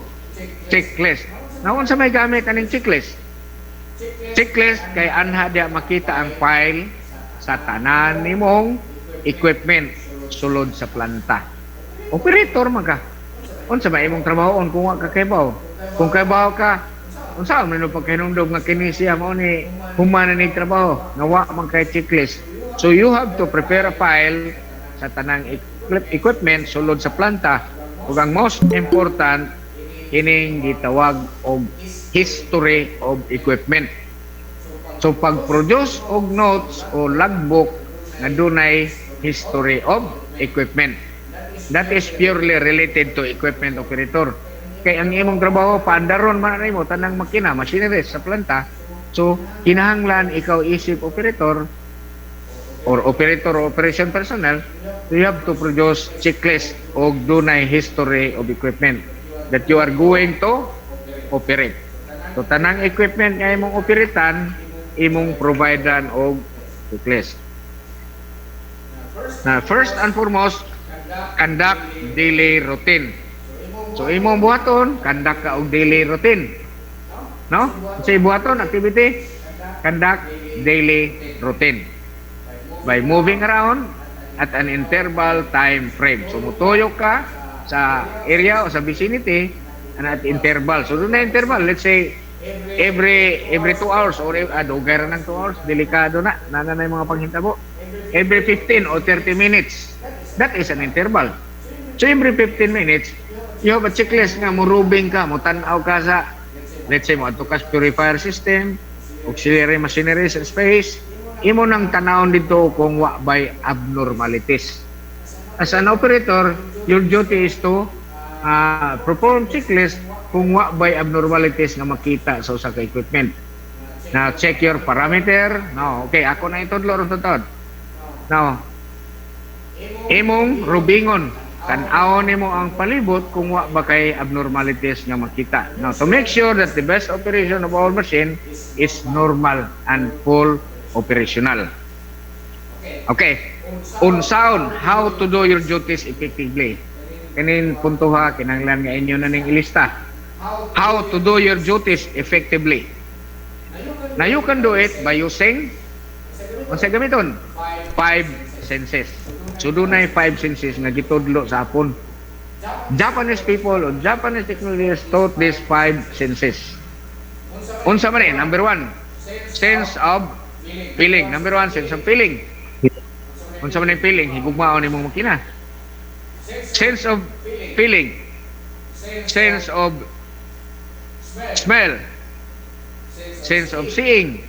Checklist. Now, unsa may gamit aning checklist? Checklist kay anha dia makita ang file sa tanan nimong equipment sulod sa planta. Operator man ka. Unsa may imong trabahoon kung wa ka kaybaw? Kung kaybaw ka, unsa man pag kinundog nga kini siya mao ni humana ni trabaho nga wa man kay checklist. So you have to prepare a file sa tanang equipment sulod sa planta. Ug ang most important kining gitawag og history of equipment. So pag-produce og notes o logbook nga dunay history of equipment. That is purely related to equipment operator. Kay ang imong trabaho paandaron man nimo tanang makina, machinery sa planta. So kinahanglan ikaw isip operator or operator or operation personnel, you have to produce checklist og dunay history of equipment that you are going to operate. So tanang equipment nga imong operatan, imong providean og checklist. Na first and foremost, conduct daily routine. So imong buhaton, conduct ka og daily routine. No? Sa buhaton activity, conduct daily routine by moving around at an interval time frame. So mutuyok ka sa area o sa vicinity and at interval. So doon na interval, let's say every 2 hours or dugay ra ng 2 hours, delikado na nanay mga panghitabo. Every 15 or 30 minutes, that is an interval. So every 15 minutes, you have a checklist nga murubing ka, mutanaw ka sa, let's say mo ato ka purifier system, auxiliary machineries and space, imo nang tanawon dito kung wa by abnormalities. As an operator, your duty is to perform checklist kung wa by abnormalities nga makita sa usa ka equipment. Now, check your parameter. Now, okay, ako na itudlo ron tutod. Now, imong rubingon, tan-awon nimo ang palibot kung wa ba kay abnormalities nga makita. Now, to make sure that the best operation of our machine is normal and full operational. Okay, unsaon how to do your duties effectively. Kanin puntuha, kinanglan nga inyo na ning ilista. How to do your duties effectively. Now you can do it by using unsa gamiton? 5 senses. So dunay 5 senses nga gitudlo sa Hapon. Japanese people or Japanese technologies taught these 5 senses. Unsa man ni? Number 1, sense of feeling. Number 1, sense of feeling. Unsa man ni feeling? Higugmaon imong makina. Sense of feeling. Sense of smell. Sense of seeing,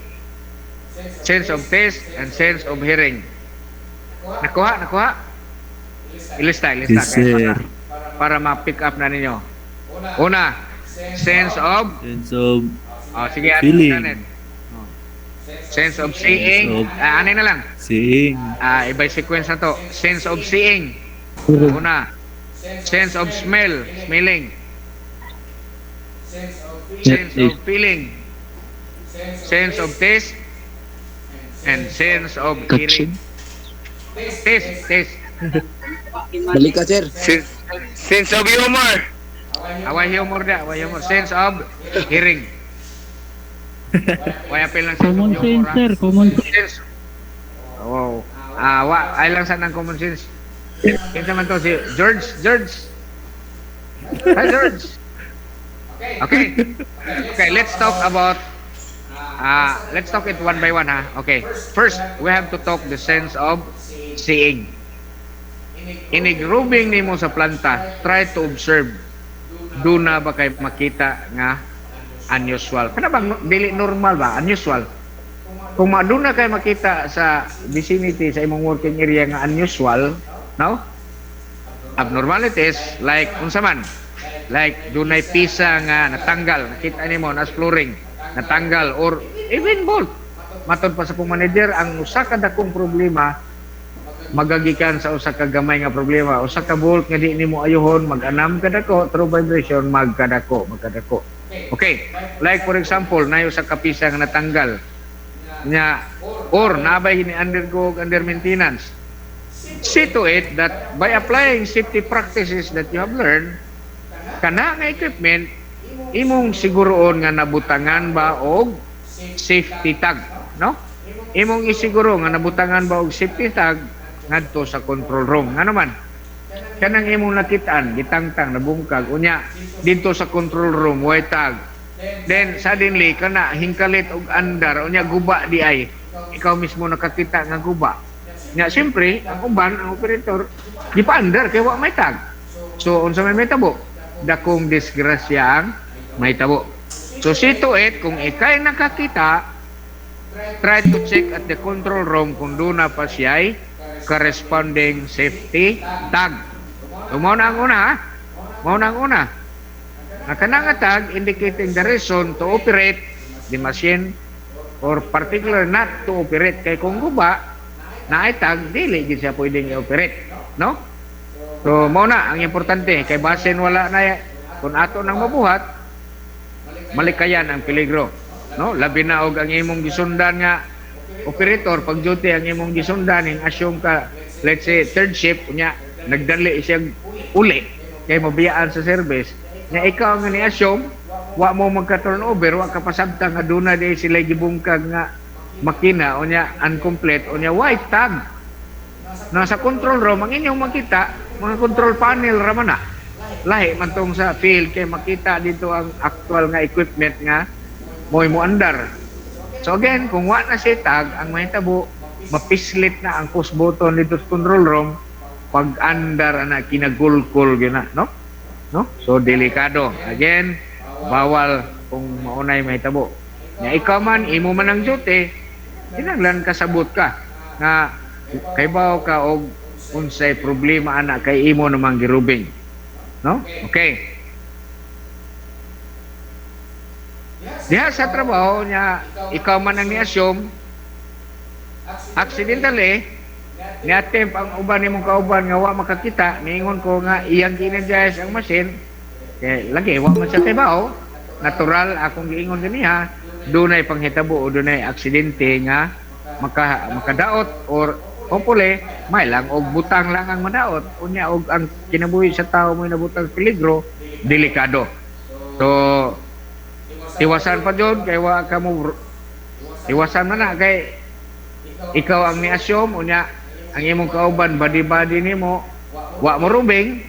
sense of taste, and sense of hearing. Nakuha? Ilista. Yes, sir. Para ma-pick up na ninyo. Una, sense of sige, feeling. Sense of seeing. Ano na lang? Seeing. Iba'y sequence na to. Sense of seeing. Una, sense of smelling. Sense of feeling. Sense of taste and sense of hearing. Taste. Balik ka, sir. Sense of humor. Away humor. Sense of hearing. Why apel lang sense of Common sense, humor. sir. Common sense. Sense. Wow. Ay lang sa ng common sense. Kinsa man to si George. Hi, George. Okay, let's talk about let's talk it one by one, ha. Okay. First, we have to talk the sense of seeing. Inigrubing nimo sa planta, try to observe. Do na ba kay makita nga unusual? Kana bang dili normal ba? Unusual. Kung maduna kay makita sa vicinity sa imong working area nga unusual, no? Abnormalities like unsa man? Like dunay pisa nga natanggal, nakita nimo nas flooring, natanggal or even bolt. Matod pa sa pong manager, ang usa ka dakong problema magagikan sa usa ka gamay nga problema. Usa ka bolt nga di nimo ayuhon, mag-anam kadako through vibration, magkadako. Okay, like for example, nayo sa kapisa nga natanggal nya or nabay ni under maintenance. See to it that by applying safety practices that you have learned, kana nga equipment imong siguroon nga nabutangan ba og safety tag, no? Imong isiguro nga nabutangan ba og safety tag ngadto sa control room. Nga naman, kanang imong nakitaan, gitangtang, nabungkag, unya, dito sa control room, way tag. Then, suddenly, kana, hingkalit og andar, unya, guba di ay. Ikaw mismo nakakita nga guba. Nya, siyempre, ang uban, ang operator, di pa andar, kaya wa may tag. So, unsa may tabo? Dakong disgrasya ang may tabo. So, see to it, kung ikay nakakita, try to check at the control room kung doon na pa siya'y corresponding safety tag. So, mao na ang una, ha? Mao na ang una. Ang kanang tag indicating the reason to operate the machine or particular not to operate. Kay kung guba, na ay tag, dili gid siya pwedeng i-operate. No? So, mao na ang importante. Kay basin wala na, kung ato nang mabuhat, malikayan ang peligro. No? Labi na og ang imong gisundan nga operator, pag duty ang imong gisundan, yung assume ka, let's say, third shift, kunya, nagdali siyang uli, kaya mabiyaan sa service, na ikaw nga ni-assume, wa mo magka-turnover, wa ka pasabta nga doon na di sila gibungkag nga makina, o niya, incomplete, o niya, white tag. Nasa control room, ang inyong makita, mga control panel raman na. Lahi man tong sa field, kaya makita dito ang actual nga equipment nga, mo andar. So again, kung wa na siya tag, ang mahitabo, mapislit na ang push button dito sa control room, pag andar na kinagulkul gina, no? So delikado. Again, bawal kung maunay mahitabo. Nya ikaw man imo man ang duty, kinahanglan kasabot ka nga kay bawo ka og unsay problema ana kay imo namang girubing. No? Okay. Diha sa trabaho niya, ikaw man ang ni-assume, accidentally, ni-attempt ang uban nimong kauban nga wa makakita, niingon ko nga iyang gi-energize ang machine, kaya lagi, wa man siya trabaho, natural akong giingon ganiha, dunay panghitabo o dunay aksidente nga makadaot or hopefully, may lang og butang lang ang madaot, unya og ang kinabuhi sa tao mo nabutang peligro, delikado. So, iwasan pa dyan, kay wa ka mo, iwasan man na, kay ikaw ang ni-assume, unya, ang imong kauban, body-body ni mo, wa mo rubing,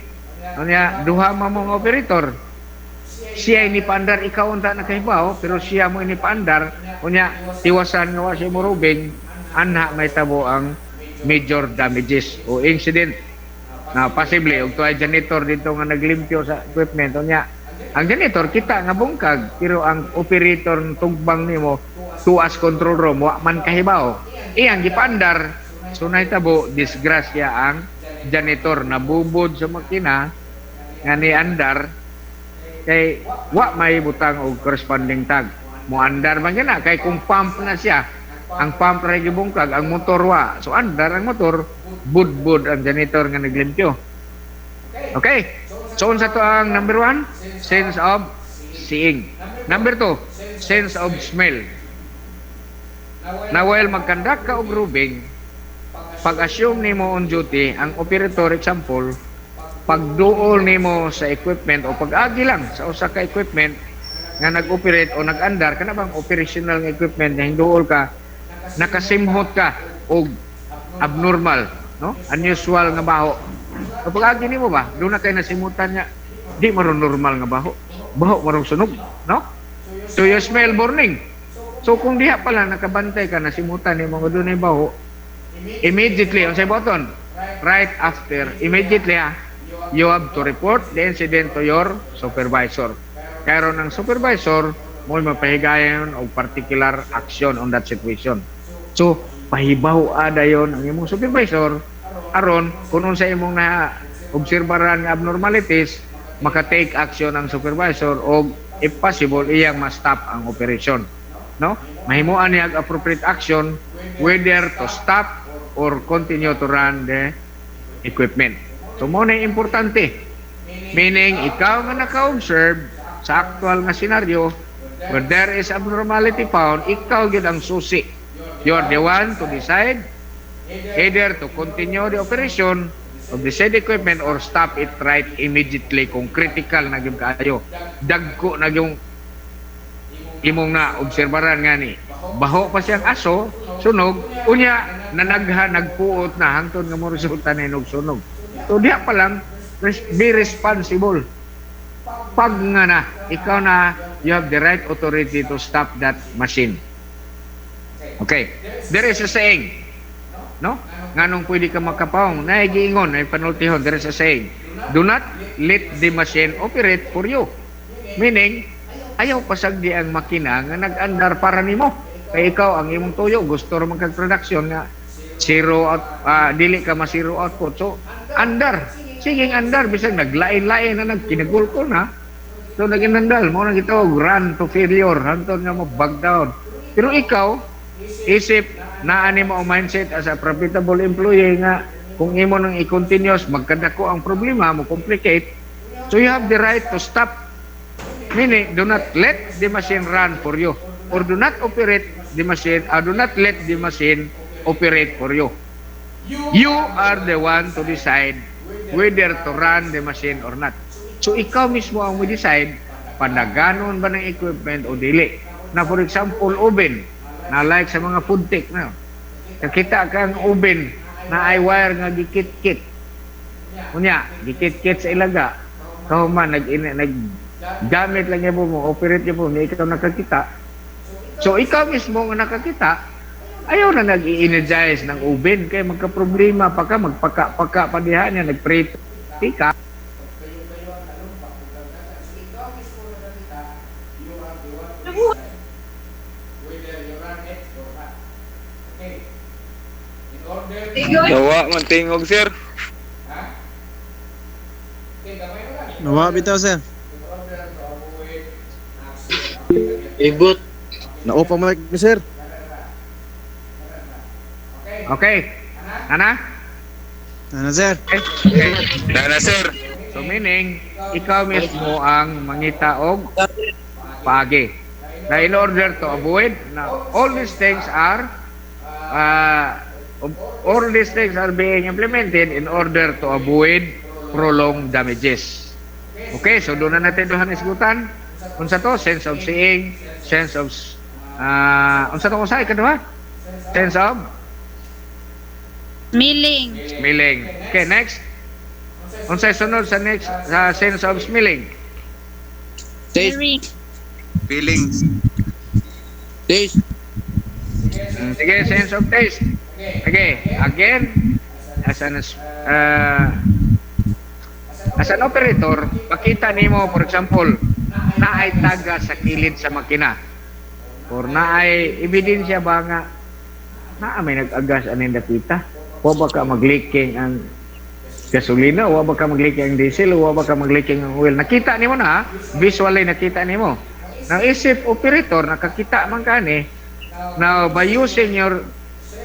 unya, duha mo mong operator, siya ini paandar, ikaw unta nakahibaw, pero siya mo ini paandar, unya, iwasan nga wa siya mo rubing, anha may tabo ang major damages o incident na possibly, ug tuay janitor dito nga naglimpyo sa equipment, unya, ang janitor kita nga bungkag pero ang operator ng tugbang nimo tuas control room wa man kahibaw iyang gipandar so nahitabo disgrasya ang janitor nabubod sa makina nga ni andar kay wa may butang og corresponding tag mo andar man na kay kung pump na siya ang pump ra gibungkag ang motor wa so andar ang motor bud ang janitor nga naglimpyo. Okay. So, unsa to ang number 1? Sense of seeing. Number 2, sense of smell. Na while magkandak ka og rubing, pag-assume nimo on duty, ang operator example, pagduol nimo sa equipment o pag-agi lang sa usa ka equipment nga nag-operate o nag-andar, kana bang operational nga equipment nga hinduol ka, nakasimhot ka og abnormal, no? Unusual nga baho. Kapag agi nimo ba, doon na kayo nasimutan niya, di maron normal nga baho. Baho marong sunog, no? So you smell burning. So kung diha pala nakabantay ka, nasimutan nimo nga doon ay baho, immediately, on say button, right after, immediately you have to report the incident to your supervisor. Kaya ng supervisor, mo mapahigayon og particular action on that situation. So, pahibaw ada yon ang imong supervisor, aron kung unsa imong na obserbaran nga abnormalities maka-take action ang supervisor o if possible iyang ma-stop ang operation, no? Mahimuan niya appropriate action whether to stop or continue to run the equipment. So mo na importante, meaning ikaw nga naka-observe sa actual nga scenario where there is abnormality found, ikaw gyud ang susi. You are the one to decide either to continue the operation of the said equipment or stop it right immediately kung critical na gyud kaayo. Dagko na yung imong na obserbaran nga ni baho pa siyang aso, sunog, unya nanagha nagpuot na hangtod nga mo resulta na og sunog. So diha pa lang be responsible. Pag nga na ikaw na you have the right authority to stop that machine. Okay, there is a saying, no? Nganong pwede ka makapawong, naigiingon, ay panultihon, there is a saying, do not let the machine operate for you. Meaning, ayaw pasagdi ang makina nga nag-andar para nimo. Kaya ikaw, ang imong tuyo, gusto rin magkag-production nga, zero out, dili ka ma-zero output. So, andar. Sige, andar. Bisag naglain-lain na nagkinagulkol na. So, nag-inandal. Mo nang ito, run to failure. Hantod nga mo, back down. Pero ikaw, isip na ani mo ang mindset as a profitable employee nga kung imo nang i-continuous magkadako ang problema mo complicate, so you have the right to stop, meaning do not let the machine run for you or do not operate the machine do not let the machine operate for you. You are the one to decide whether to run the machine or not. So ikaw mismo ang mo decide panaganon ba ng equipment o dili. Na for example oven na like sa mga food tech na nakita kang oven na ay wire nga gikit-kit unya gikit-kit sa ilaga kahuman gamit lang niya mo operate niya po ni ikaw nakakita so ikaw mismo nga nakakita ayaw na nag-i-energize ng oven kaya magka-problema pa ka magpaka-paka pa diha niya nag-prito ka Yawa man tingog sir. Nawa bitaw sir. Ibot. Na-off ang mic ni sir. Okay. Ana? Ano sir? Okay. Dana sir. So meaning, ikaw mismo ang mangita og paagi. Na in order to avoid, na all these things are being implemented in order to avoid prolonged damages. Okay, so doon na natin duhan isgutan. Unsa to? Sense of seeing, sense of unsa to usay kadua? Sense of smelling. Okay, next. Unsay sunod sa next sa sense of smelling? Taste. Feelings. Taste. Sige, sense of taste. Okay, again, as an operator, makita nimo, for example, naay taga sa kilid sa makina. Or naay ebidensya ba nga may nag-agas aning dapita. Wa ba ka mag-leaking ang gasolina, wa ba ka mag-leaking ang diesel, wa ba ka mag-leaking ang oil. Nakita nimo na, visually nakita nimo. Nang isip operator, nakakita man kani. Now, by using your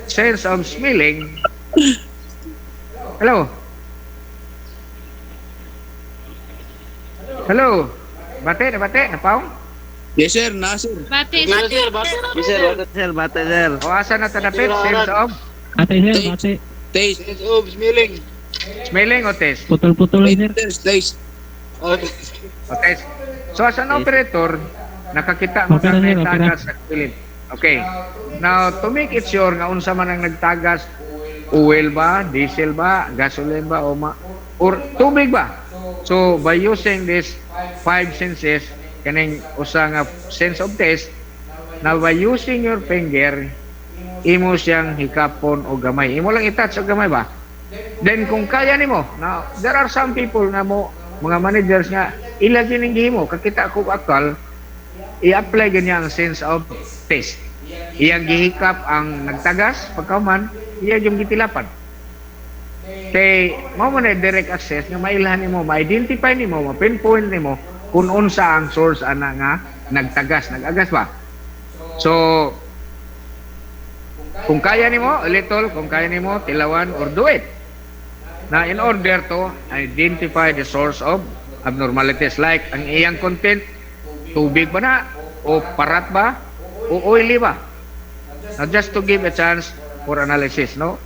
sense of smelling, hello? Hello? Bate, napaong? Yes sir, na sir. Bate, Sir, bate sir. O asa na tadapit? Sense of Bate sir, bate. Taste. smelling o taste? Putol-putol sir. Taste. O taste. So, as an operator, nakakita mo Opera, na may sir, opera. tagas sa kilid. Okay. Now, to make it sure nga unsa man ang nagtagas, oil ba, diesel ba, gasoline ba, or tubig ba? So, by using this 5 senses, kaning usa nga sense of taste, now by using your finger, imo siyang hikapon o gamay. Imo lang i-touch o gamay ba? Then, kung kaya nimo, now, there are some people na mga managers nga, ilagi ning gihimo, kakita ko akal, i-apply ganyan ang sense of taste. Iyang gihikap ang nagtagas, pagkauman, iyang yung gitilapan. Kay, mo na direct access, nga mailhan nimo, ma-identify nimo, ma-pinpoint nimo, kung unsa ang source ana nga nagtagas, nagagas ba? So, kung kaya nimo, little, kung kaya nimo, tilawan or do it. Na in order to identify the source of abnormalities, like ang iyang content, tubig ba na, o parat ba, o oily ba? Now, just to give a chance for analysis, no?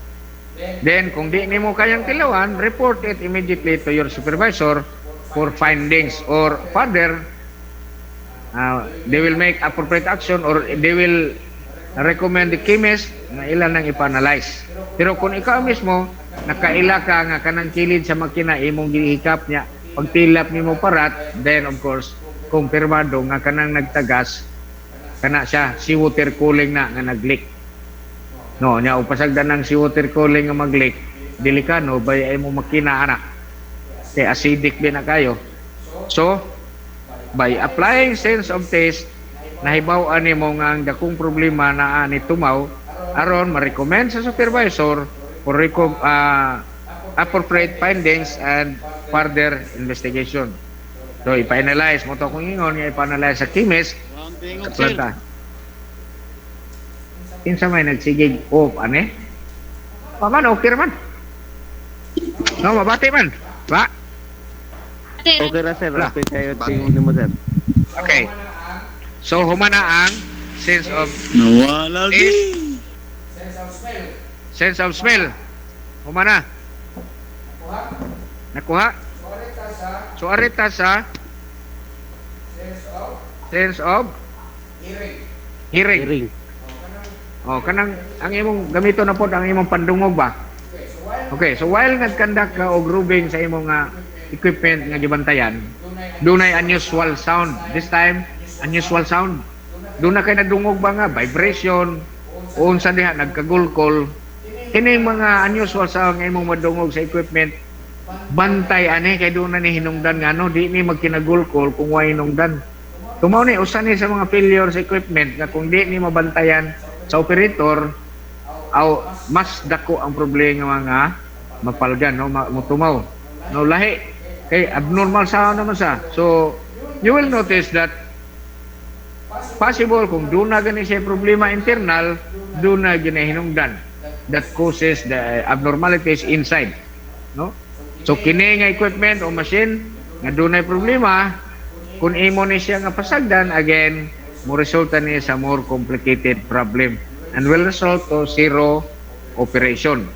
Then, kung di nimo kayang tilawan, report it immediately to your supervisor for findings, or further, they will make appropriate action, or they will recommend the chemist na ilan nang ipa-analyze. Pero kung ikaw mismo, nakaila ka nga kanang kilid sa makina, imong gihikap niya, pagtilap nimo parat, then of course, kumpirmado nga kanang nagtagas, kana siya, seawater cooling na nga nag-leak. No, nya upasagdan ng seawater cooling nga mag-leak, delikado bay ay mo makina anak. Kay acidic din na kayo. So, by applying sense of taste, nahibaw-an nimo nga ang dakong problema na ani tumaw, aron ma-recommend sa supervisor for appropriate findings and further investigation. So, ipa-analyze mo to kung ingon, ipa-analyze sa chemist, planta. Kinsa may nagsigig off, ane? Paman, okay man. No, mabati man. Ba? Okay na sir, Wala. okay kayo tingin mo sir. Okay. So, humana ang sense of Nawala taste, sense of smell. Humana. Nakuha? So, arita sa sense of hearing. Oh, kanang ang imong gamito na pod ang imong pandungog ba? Okay, so while nagkandak ka og grooving sa imong equipment nga gibantayan, dunay unusual sound. This time, unusual sound. Doon na kay nadungog ba nga vibration o unsa diha nagkagulkol. Kini mga unusual sound nga imong madungog sa equipment, bantay ani kay doon na ni hinungdan nga no, di ni magkinagulkol kung way hinungdan. Tumaw ni usa ni sa mga failure sa equipment nga kung di ni mabantayan sa operator, aw mas dako ang problema nga mapalgan no mutumaw no lahi kay abnormal sa naman sa. So you will notice that possible kung doon na gani siya problema internal, doon na ginahinungdan that causes the abnormalities inside, no? So kini nga equipment o machine nga doon na problema, kung imo ni siya nga pasagdan, again mo resulta ni sa more complicated problem and will result to zero operation.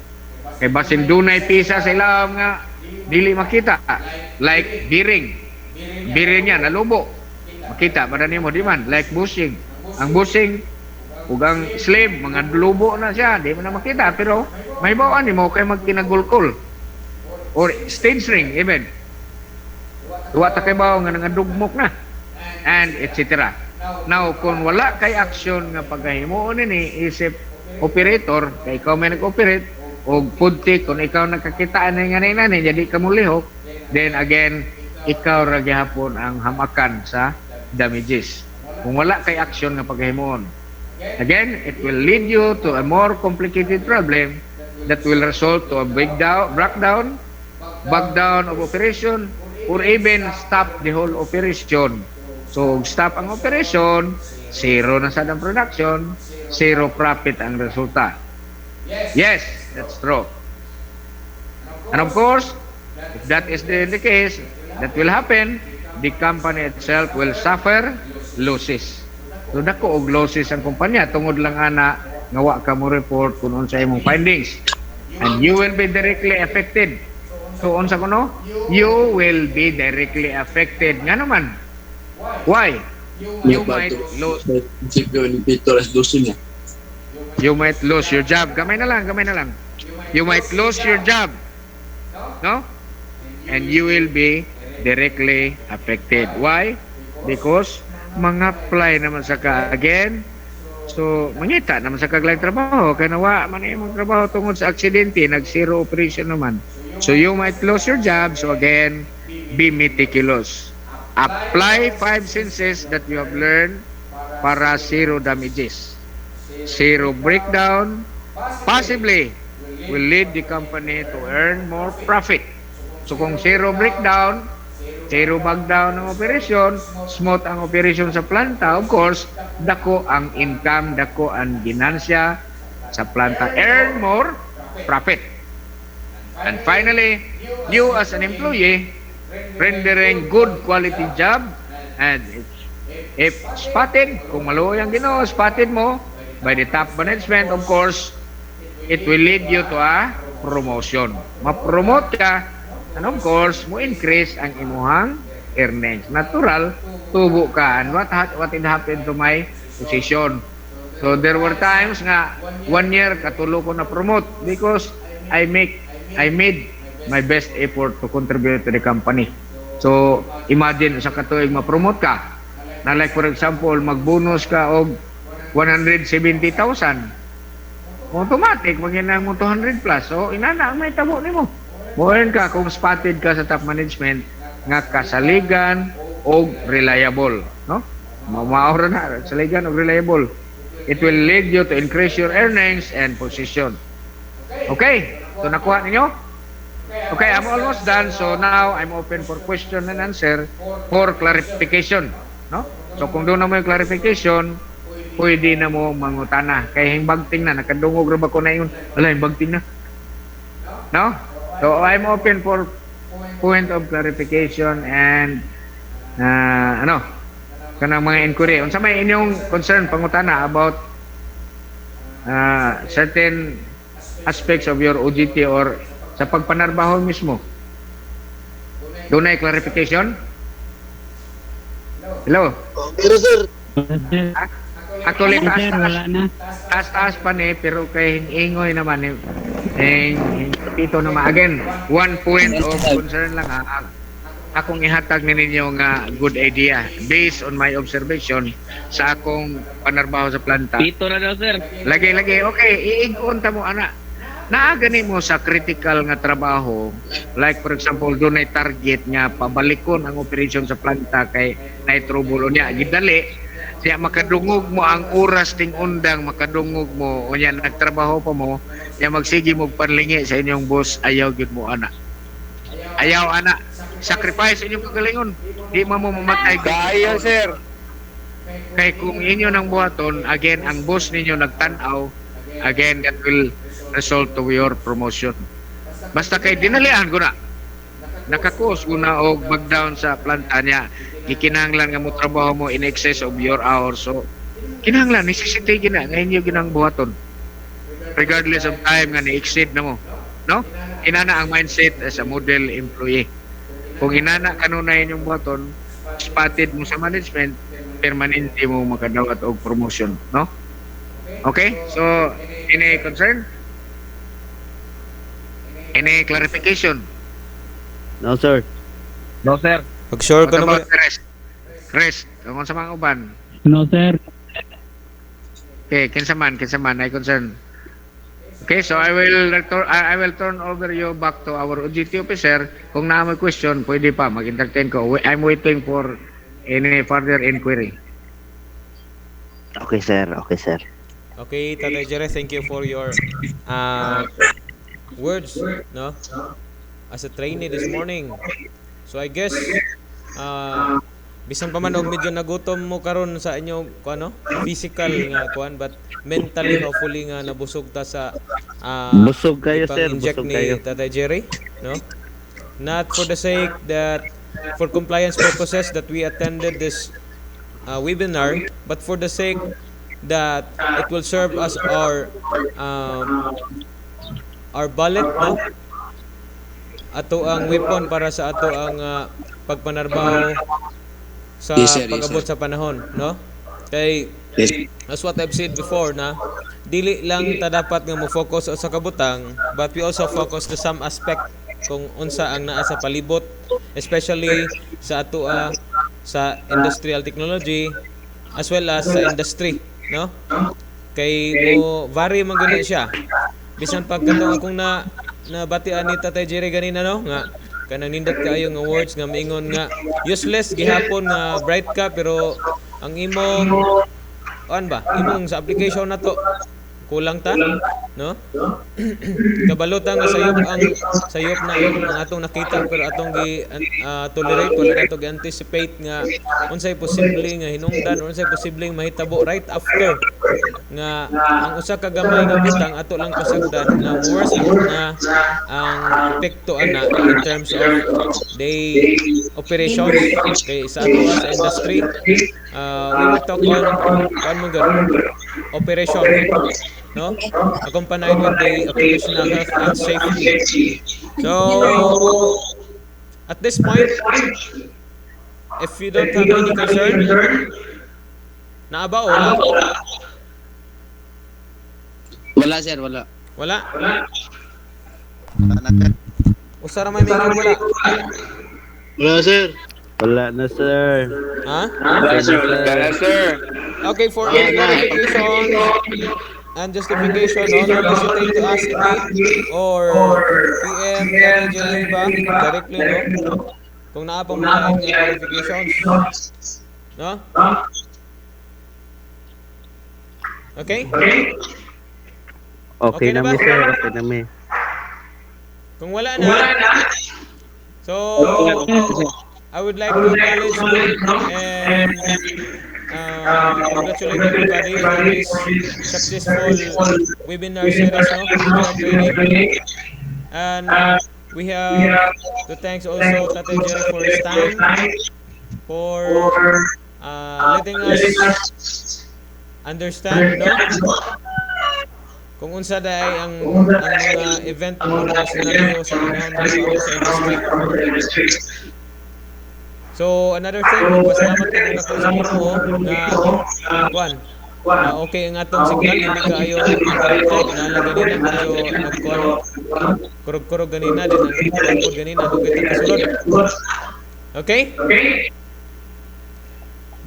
Kay basin doon na pisa sa ilam nga dili makita, like bearing niya nalubo, makita ba na nimo di man, like bushing, ang bushing ug ang slave mga lubo na siya, di mo na makita, pero may bawaan nimo kay magkinagulkol or stage ring even duwa ta kay bawo nga nangadugmok na and etc. Now kung wala kay action nga paghimuon ni isip operator kay ikaw may nag-operate o puntik kung ikaw nakakitaan na nga nani jadi ka mo lihok, then again ikaw ra gyapon ang hamakan sa damages kung wala kay action nga paghimuon. Again, it will lead you to a more complicated problem that will result to a breakdown, backdown of operation, or even stop the whole operation. So, stop ang operation, zero na sad ang production, zero profit ang resulta. Yes, that's true. And of course, if that is the case, that will happen, the company itself will suffer losses. So dako og losses ang kumpanya tungod lang ana nga wa ka mo report kung unsa imong findings, and you will be directly affected. So unsa kuno? You will be directly affected nga naman. Why? You might lose. You might lose your job. Gamay na lang. You might lose your job. No? And you will be directly affected. Why? Because mga-apply naman sa ka again. So, mangita naman sa kaglayang trabaho. Kaya nawa man imong trabaho tungod sa aksidente, nag-zero operation naman. So, you might lose your job. So, again, be meticulous. Apply 5 senses that you have learned para zero damages. Zero breakdown possibly will lead the company to earn more profit. So, kung zero breakdown, zero backdown ng operasyon, smooth ang operasyon sa planta, of course, dako ang income, dako ang ginansya sa planta, earn more profit. And finally, you as an employee, rendering good quality job, and if spotted, kung maluoy ang Ginoo, spotted mo by the top management, of course, it will lead you to a promotion. Ma-promote ka, and of course, mo increase ang imuhang earnings. Natural, tubo ka. And what it happened to my position? So there were times nga 1 year katulo ko na promote because I made my best effort to contribute to the company. So imagine sa katuig ma-promote ka. Na like for example, mag-bonus ka og 170,000. Automatic magina mo 200 plus. So inana ang may tabo nimo. Moen ka kung spotted ka sa top management nga kasaligan o reliable, no? Mamaor na kasaligan o reliable. It will lead you to increase your earnings and position. Okay, so nakuha ninyo? Okay, I'm almost done. So now I'm open for question and answer for clarification, no? So kung doon na mo yung clarification, pwede na mo mangutana. Kaya himbagting na, nakadungog ra ba ko na yun? Wala, himbagting na. No? So I'm open for point of clarification and kanang mga inquiry. Unsa may inyong concern pangutana about certain aspects of your OJT or sa pagpanarbaho mismo? Doon na clarification? Hello? Pero sir, Actually, Sir, wala na. taas pa ni, pero kay ingoy naman ito naman. Again, one point of concern lang ha. Akong ihatag ninyo nga good idea based on my observation sa akong panarbaho sa planta. Dito na daw, sir. Lagi, okay, iigon ta mo, ana. Naagani mo sa critical nga trabaho, like for example, doon ay target nga pabalikon ang operation sa planta kay na trouble niya. Gidali, Kaya makadungog mo ang oras ting undang, makadungog mo, unya nagtrabaho pa mo, kaya magsige mo panlingi sa inyong boss, ayaw gyud mo ana. Ayaw ana, sacrifice inyong kagalingon. Di mo mamatay Kaya, sir. kay kung inyo nang buhaton, again ang boss ninyo nagtan-aw, again that will result to your promotion. Basta kay dinalian ko na. Nakakuos ko na og mag-down sa planta niya. Gikinahanglan nga mo trabaho mo in excess of your hours. So, kinahanglan, necessity gina, ngayon yung ginang buhaton. Regardless of time nga ni-exceed na mo. No? Inana ang mindset as a model employee. Kung inana kanunayan yung buhaton, spotted mo sa management, permanente mo makadawat og promotion. No? Okay? So, any concern? Any clarification? No, sir. No, sir. Pag-sure ka What naman. about the rest? Rest, kung sa mga uban. No, sir. Okay, kinsa man, ay concern. Okay, so I will turn over you back to our OJT officer. Kung na may question, pwede pa mag-entertain ko. I'm waiting for any further inquiry. Okay, sir. Okay, sir. Okay, Tatay Jerry, thank you for your words, no? As a trainee this morning. So I guess bisan pa man og medyo nagutom mo karon sa inyong kuano, physical nga kuan, but mentally hopefully nga nabusog ta sa Busog kayo, sir. inject Busog ni kayo. Tatay Jerry, no? Not for the sake that for compliance purposes that we attended this webinar, but for the sake that it will serve as our ballot, no? Ato ang weapon para sa ato ang pagpanarbaho sa Yes, sir. Yes, pag-abot sir. sa panahon, no? Kay Yes. as what I've said before na dili lang ta dapat nga mo focus sa kabutang, but we also focus to some aspect kung unsa ang naa sa palibot, especially sa ato sa industrial technology as well as sa industry, no? Kay mo vary man gani siya. Bisan pagkatong akong nabatian ni Tatay Jerry ganina, no, nga kanang nindot kaayo nga words nga miingon nga useless gihapon nga bright ka pero ang imong imong sa application na to kulang ta, no? Kabalutan nga sayop na ang atong nakita pero atong gi tolerate wala nato gi anticipate nga unsay posible nga hinungdan, unsay posibleng mahitabo right after nga ang usa ka gamay nga butang ato lang pasagdan nga worse na ang epekto ana in terms of day operations kay sa ato sa industry. We will talk on operation, no? Accompanied with the occupational health and safety. So, at this point, if you don't have any concern, naaba o wala? Wala, sir. Wala. Wala? Usara may wala? Wala, sir. Wala na, sir. Ha? Kaya, sir. Okay, for any clarification and justification, no, don't hesitate to ask me or PM Tatay Jerry ba directly, no? Kung naa pang mga clarifications, no? Okay? Okay na, na ba? mi, sir. Okay na, mi. Kung wala na, so I would like to acknowledge and congratulate everybody for this successful webinar series, no? Webinar training. And we have to thanks also Tatay Jerry for his time, for letting us understand, no? Kung unsa day ang mga event o mga scenario sa panahon dito sa industry. So another thing, pasalamat ko na sa Ginoo na okay ang atong signal, hindi kaayo interrupted na ganina medyo nagkuan kurog-kurog ganina din ang tungkol ganina dugay ta kasulod. Okay?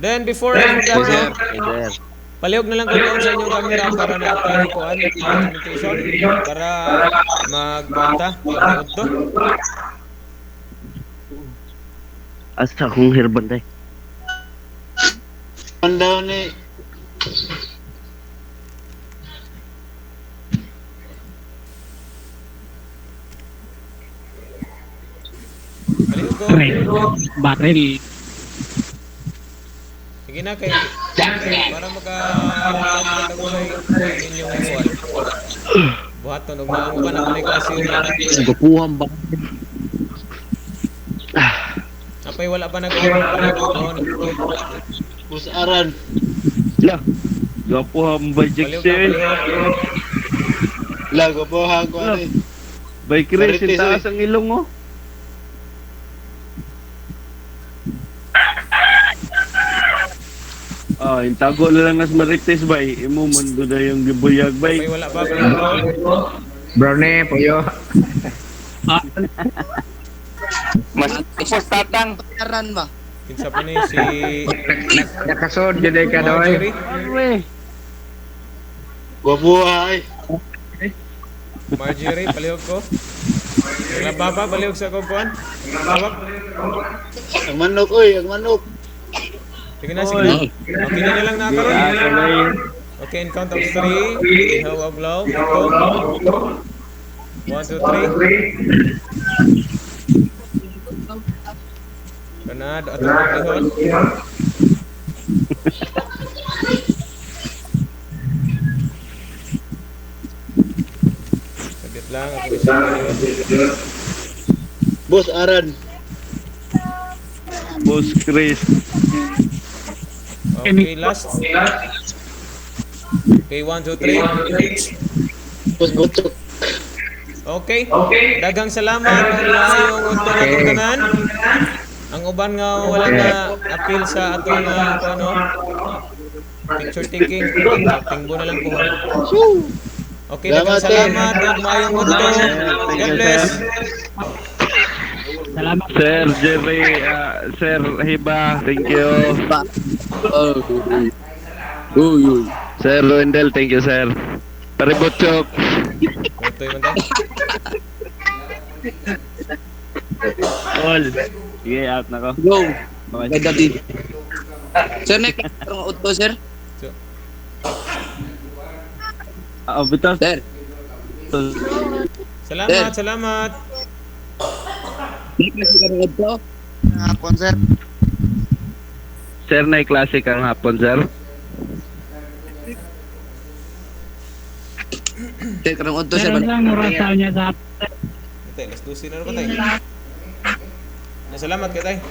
Then before I forget, no, Okay, sir. palihog na lang ko doon sa inyong camera para na kuan documentation para magbanta to. Asa akong herban, day. Pandaw ni. Palihog ko. Barrel. Sige na kay para maka inyong buwan. Buhaton og naamo ba na kanay klase yun. Gapuhan ba? Apay wala pa nag-on. Busaran. Lah. Gapo hambay Palihog Jackson. na palihog. La, gapuhan ko ani. Bay Chris, Marites, taas ang ilong oh. Ah, intago na lang nas Marites bay. Imo man do na yung gibuyag bay. Apay wala pa palihog. Brownie, Puyo. Mas tapos tatang. Kinsa pa ni si Nakasod, jud ka doy. Marjorie. Arwe. Gapuhay. Marjorie, palihog ko. Wala pa palihog sa kukuan. Tawag. Ang manok oy, ang manok. Sige na, sige. Okay na lang na karon. Okay, in count of 3. Ihaw og law. Ito. 1, 2, 3. Kanad, ato paglihon. Saglit lang, ako isa paglihon. Boss Aran. Boss Chris. Okay, last. Okay, 1, 2, 3. Boss Butok. Okay. Daghang salamat ang utong atong tanan. Ang uban nga wala na appeal sa atong ano picture taking. Tingbo na lang ko. Okay, daghang salamat ug maayong utong. God bless. Salamat. Sir Jerry, Sir Hiba, thank you. Sir Wendell, thank you sir. Paribotsok. Ito man tayo. All. Sige, out na ko. Go. Okay. Dati. Sir, may karong auto, sir? Bitas. Sir. Salamat, salamat. May karong auto? Hapon, sir. Sir, na klase kang hapon, sir. Sir, karong auto, sir. Meron lang oras niya sa Ito, last 12 na naman tayo. Salamat kay tayo.